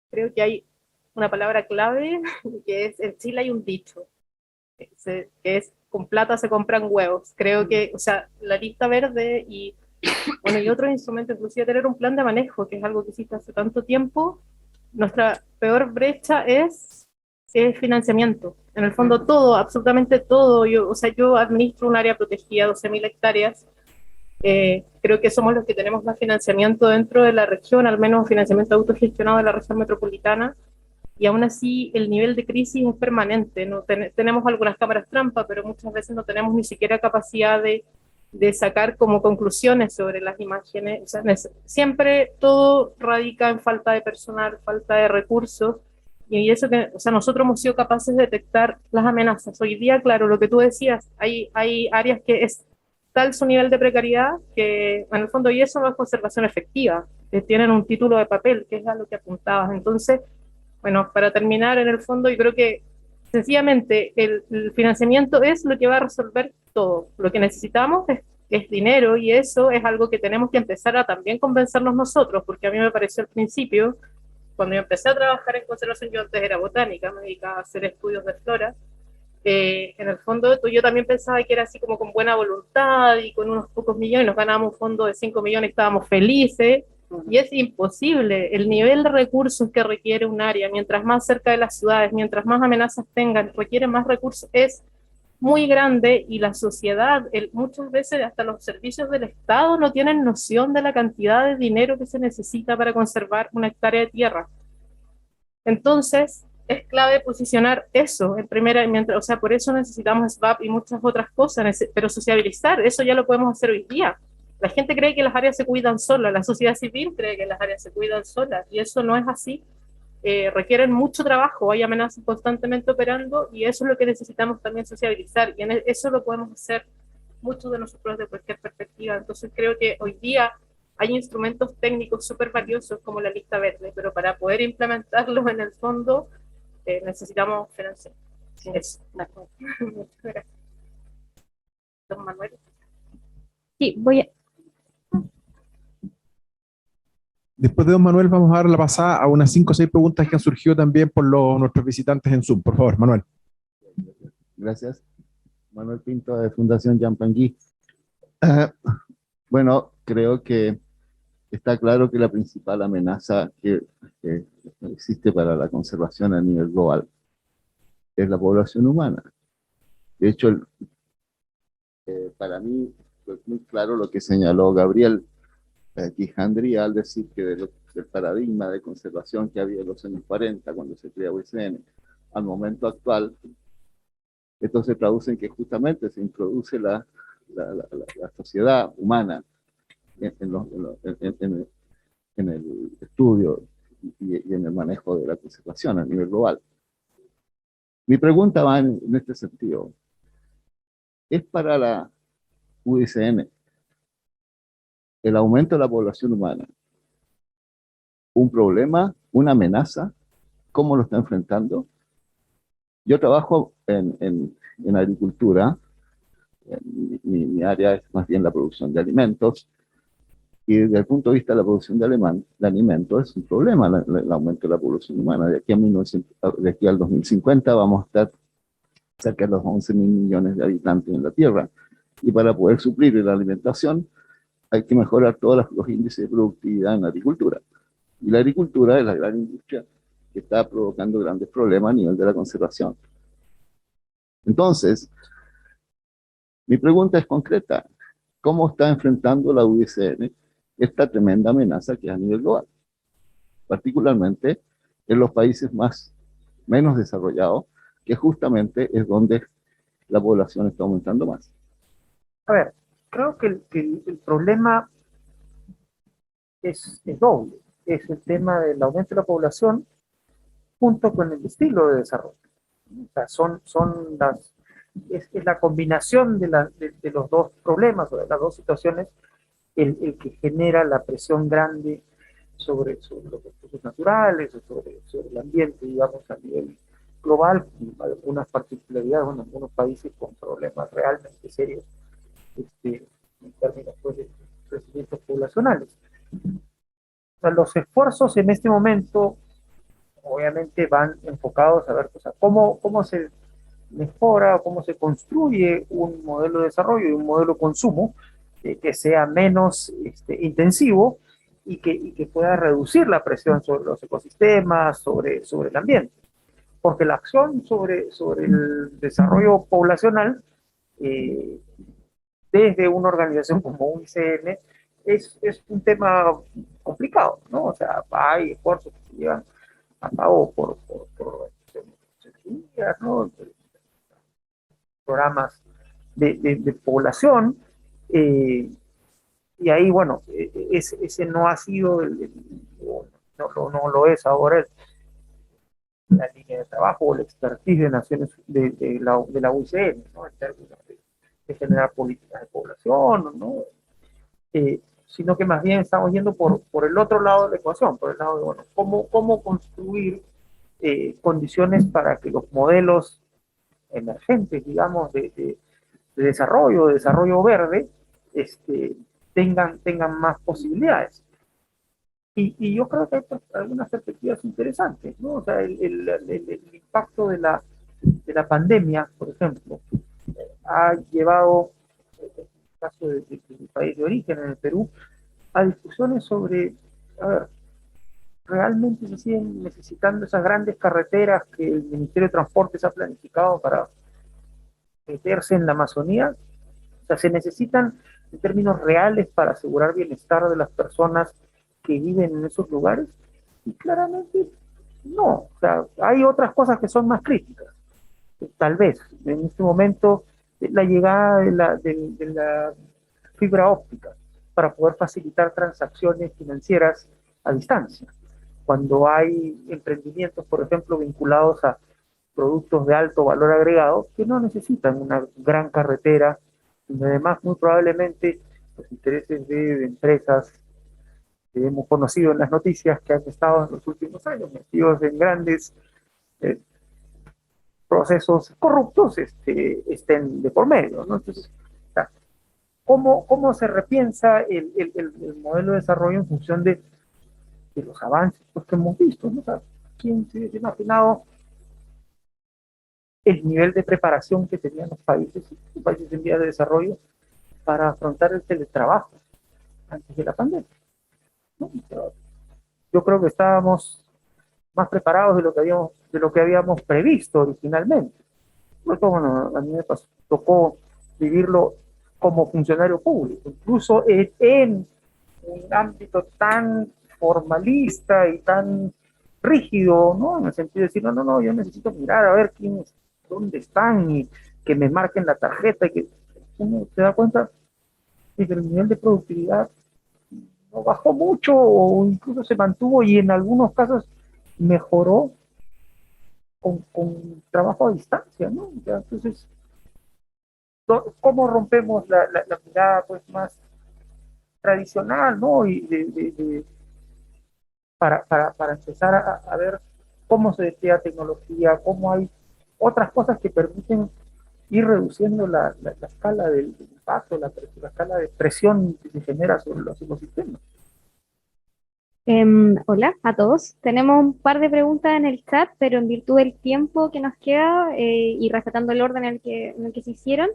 S6: creo que hay una palabra clave, que es, en Chile hay un dicho, que es con plata se compran huevos. Creo que, o sea, la lista verde y, bueno, y otros instrumentos, inclusive tener un plan de manejo, que es algo que existe hace tanto tiempo, nuestra peor brecha es financiamiento. En el fondo todo, absolutamente todo, o sea, yo administro un área protegida, 12.000 hectáreas, creo que somos los que tenemos más financiamiento dentro de la región, al menos financiamiento autogestionado de la región metropolitana, y aún así el nivel de crisis es permanente. No tenemos algunas cámaras trampa, pero muchas veces no tenemos ni siquiera capacidad de sacar como conclusiones sobre las imágenes. O sea, siempre todo radica en falta de personal, falta de recursos, y eso que, o sea, nosotros hemos sido capaces de detectar las amenazas. Hoy día, claro, lo que tú decías, hay áreas que es tal su nivel de precariedad que en el fondo, y eso no es conservación efectiva, que tienen un título de papel, que es a lo que apuntabas. Entonces, bueno, para terminar, en el fondo, yo creo que sencillamente el financiamiento es lo que va a resolver todo. Lo que necesitamos es dinero, y eso es algo que tenemos que empezar a también convencernos nosotros, porque a mí me pareció al principio, cuando yo empecé a trabajar en conservación, yo antes era botánica, me dedicaba a hacer estudios de flora, en el fondo yo también pensaba que era así como con buena voluntad y con unos pocos millones, nos ganábamos un fondo de 5 millones, estábamos felices, y es imposible. El nivel de recursos que requiere un área, mientras más cerca de las ciudades, mientras más amenazas tengan, requiere más recursos, es muy grande, y la sociedad, muchas veces hasta los servicios del Estado no tienen noción de la cantidad de dinero que se necesita para conservar una hectárea de tierra. Entonces, es clave posicionar eso en primera, o sea, por eso necesitamos SBAP y muchas otras cosas, pero sociabilizar, eso ya lo podemos hacer hoy día. La gente cree que las áreas se cuidan solas, la sociedad civil cree que las áreas se cuidan solas, y eso no es así. Requieren mucho trabajo, hay amenazas constantemente operando, y eso es lo que necesitamos también sociabilizar, y eso lo podemos hacer muchos de nosotros de cualquier perspectiva. Entonces creo que hoy día hay instrumentos técnicos súper valiosos como la lista verde, pero para poder implementarlos en el fondo necesitamos financiar. Sí, eso. Muchas gracias. Don Manuel.
S7: Sí, voy a...
S2: Después de don Manuel vamos a dar la pasada a unas 5 o 6 preguntas que han surgido también por nuestros visitantes en Zoom. Por favor, Manuel.
S9: Gracias. Manuel Pinto, de Fundación Yampangui. Bueno, creo que está claro que la principal amenaza que existe para la conservación a nivel global es la población humana. De hecho, para mí fue muy claro lo que señaló Gabriel, quijandría al decir que del paradigma de conservación que había en los años 40, cuando se crea UICN, al momento actual, esto se traduce en que justamente se introduce la sociedad humana en el estudio y en el manejo de la conservación a nivel global. Mi pregunta va en este sentido. ¿Es para la UICN el aumento de la población humana un problema, una amenaza? ¿Cómo lo está enfrentando? Yo trabajo en agricultura. Mi área es más bien la producción de alimentos, y desde el punto de vista de la producción de alimentos es un problema el aumento de la población humana. De aquí al 2050 vamos a estar cerca de los 11.000 millones de habitantes en la Tierra, y para poder suplir la alimentación hay que mejorar todos los índices de productividad en la agricultura. Y la agricultura es la gran industria que está provocando grandes problemas a nivel de la conservación. Entonces, mi pregunta es concreta. ¿Cómo está enfrentando la UICN esta tremenda amenaza que es a nivel global? Particularmente en los países menos desarrollados, que justamente es donde la población está aumentando más.
S4: A ver, creo que el problema es doble. Es el tema del aumento de la población junto con el estilo de desarrollo. O sea, es la combinación de los dos problemas o de las dos situaciones el que genera la presión grande sobre los recursos naturales o sobre el ambiente, digamos, a nivel global, con algunas particularidades en algunos países con problemas realmente serios en términos pues, de crecimientos poblacionales. O sea, los esfuerzos en este momento obviamente van enfocados a ver cómo se mejora o cómo se construye un modelo de desarrollo y un modelo de consumo que sea menos intensivo y que pueda reducir la presión sobre los ecosistemas, sobre el ambiente. Porque la acción sobre el desarrollo poblacional desde una organización como UICN es un tema complicado, ¿no? O sea, hay esfuerzos que se llevan a cabo por organizaciones, ¿no? Programas de población, y ahí, bueno, ese no ha sido, no lo es ahora la línea de trabajo o la expertise de Naciones de la UICN, ¿no? En términos de generar políticas de población, ¿no? Sino que más bien estamos yendo por el otro lado de la ecuación, por el lado de, bueno, cómo construir condiciones para que los modelos emergentes, digamos, de desarrollo verde, tengan más posibilidades. Y yo creo que hay algunas perspectivas interesantes, ¿no? O sea, el impacto de la pandemia, por ejemplo, ha llevado, en el caso de mi país de origen, en el Perú, a discusiones sobre, a ver, ¿realmente se siguen necesitando esas grandes carreteras que el Ministerio de Transportes ha planificado para meterse en la Amazonía? O sea, ¿se necesitan en términos reales para asegurar bienestar de las personas que viven en esos lugares? Y claramente no. O sea, hay otras cosas que son más críticas. Tal vez en este momento la llegada de la fibra óptica para poder facilitar transacciones financieras a distancia. Cuando hay emprendimientos, por ejemplo, vinculados a productos de alto valor agregado que no necesitan una gran carretera, y además muy probablemente los intereses de empresas que hemos conocido en las noticias que han estado en los últimos años metidos en grandes procesos corruptos estén de por medio, ¿no? Entonces, ¿cómo se repiensa el modelo de desarrollo en función de los avances pues, que hemos visto, ¿no? O sea, ¿quién se hubiese imaginado el nivel de preparación que tenían los países en vías de desarrollo para afrontar el teletrabajo antes de la pandemia, ¿no? Yo creo que estábamos más preparados de lo que habíamos previsto originalmente. Luego, bueno, a mí me tocó vivirlo como funcionario público, incluso en un ámbito tan formalista y tan rígido, ¿no? En el sentido de decir, no, yo necesito mirar a ver quiénes, dónde están y que me marquen la tarjeta y que uno se da cuenta de que el nivel de productividad no bajó mucho o incluso se mantuvo y en algunos casos mejoró con trabajo a distancia, ¿no? Ya, entonces, ¿cómo rompemos la mirada pues más tradicional, ¿no? Y para empezar a ver cómo se despliega tecnología, cómo hay otras cosas que permiten ir reduciendo la escala del impacto, la escala de presión que se genera sobre los ecosistemas.
S10: Hola a todos. Tenemos un par de preguntas en el chat, pero en virtud del tiempo que nos queda y respetando el orden en el que se hicieron,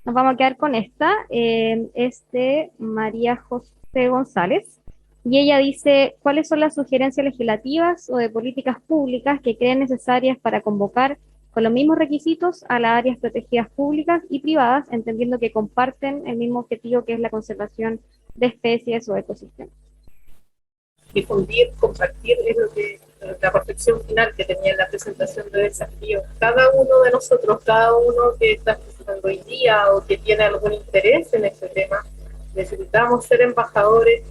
S10: nos vamos a quedar con esta. Es de María José González. Y ella dice, ¿cuáles son las sugerencias legislativas o de políticas públicas que creen necesarias para convocar con los mismos requisitos a las áreas protegidas públicas y privadas, entendiendo que comparten el mismo objetivo que es la conservación de especies o ecosistemas?
S6: Difundir, compartir es lo que la reflexión final que tenía en la presentación de desafío. Cada uno de nosotros, cada uno que está presentando hoy día o que tiene algún interés en este tema, necesitamos ser embajadores.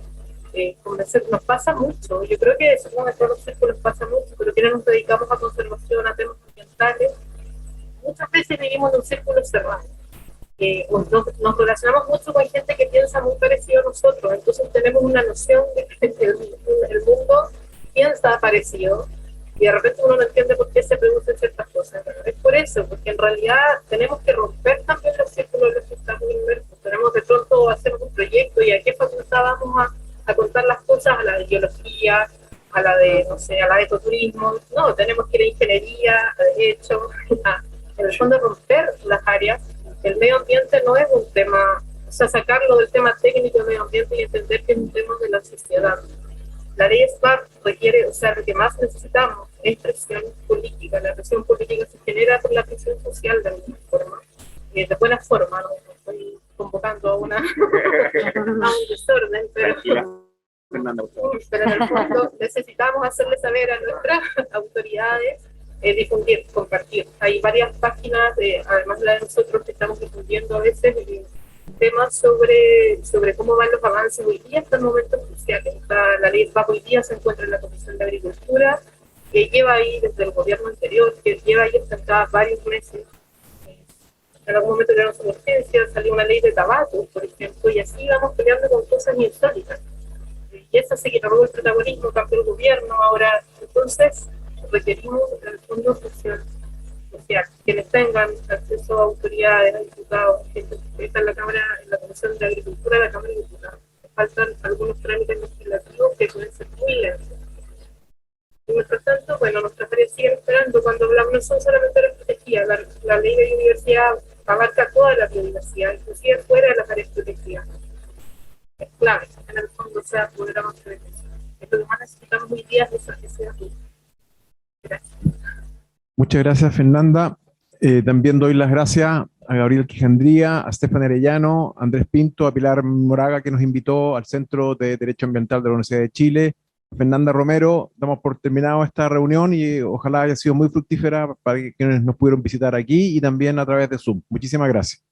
S6: Convencer, nos pasa mucho, yo creo que supongo que todos los círculos pasa mucho, pero quienes nos dedicamos a conservación, a temas ambientales, muchas veces vivimos en un círculo cerrado. Nos relacionamos mucho con gente que piensa muy parecido a nosotros, entonces tenemos una noción de que el mundo piensa parecido y de repente uno no entiende por qué se producen ciertas cosas. Pero es por eso, porque en realidad tenemos que romper también los círculos en los que estamos inmersos. Tenemos de pronto hacer un proyecto y a qué facultad vamos a contar las cosas, a la de biología, a la de, no sé, a la de ecoturismo. No, tenemos que ir a ingeniería, a derecho, en el fondo romper las áreas. El medio ambiente no es un tema, o sea, sacarlo del tema técnico del medio ambiente y entender que es un tema de la sociedad. La ley SMART requiere, o sea, lo que más necesitamos es presión política. La presión política se genera por la presión social de alguna forma, de buena forma, no estoy convocando a un desorden, pero en el fondo necesitamos hacerle saber a nuestras autoridades, difundir, compartir. Hay varias páginas, además la de nosotros, que estamos difundiendo a veces temas sobre cómo van los avances hoy día hasta el momento crucial. La ley SMART hoy día se encuentra en la Comisión de Agricultura, que lleva ahí desde el gobierno anterior, que lleva ahí estantada varios meses. En algún momento era una urgencia, salió una ley de tabaco, por ejemplo, y así vamos peleando con cosas insólitas. Y esa se quitó el protagonismo, cambió el gobierno, ahora, entonces, requerimos en el fondo social, quienes tengan acceso a autoridades, a diputados, gente que está en la Cámara, en la Comisión de Agricultura de la Cámara de Diputados. Faltan algunos trámites legislativos que pueden ser muy lentos. Y mientras tanto, bueno, nuestras áreas siguen esperando. Cuando hablamos no son solamente las protegidas, la ley de biodiversidad abarca toda la biodiversidad, inclusive fuera de las áreas protegidas. Es clave, en el fondo, sea poder avanzar en eso. Lo que más necesitamos hoy día es que sea justo. Gracias.
S2: Muchas gracias, Fernanda. También doy las gracias a Gabriel Quijandría, a Stefan Arellano, a Andrés Pinto, a Pilar Moraga, que nos invitó al Centro de Derecho Ambiental de la Universidad de Chile. Fernanda Romero, damos por terminado esta reunión y ojalá haya sido muy fructífera para quienes nos pudieron visitar aquí y también a través de Zoom. Muchísimas gracias.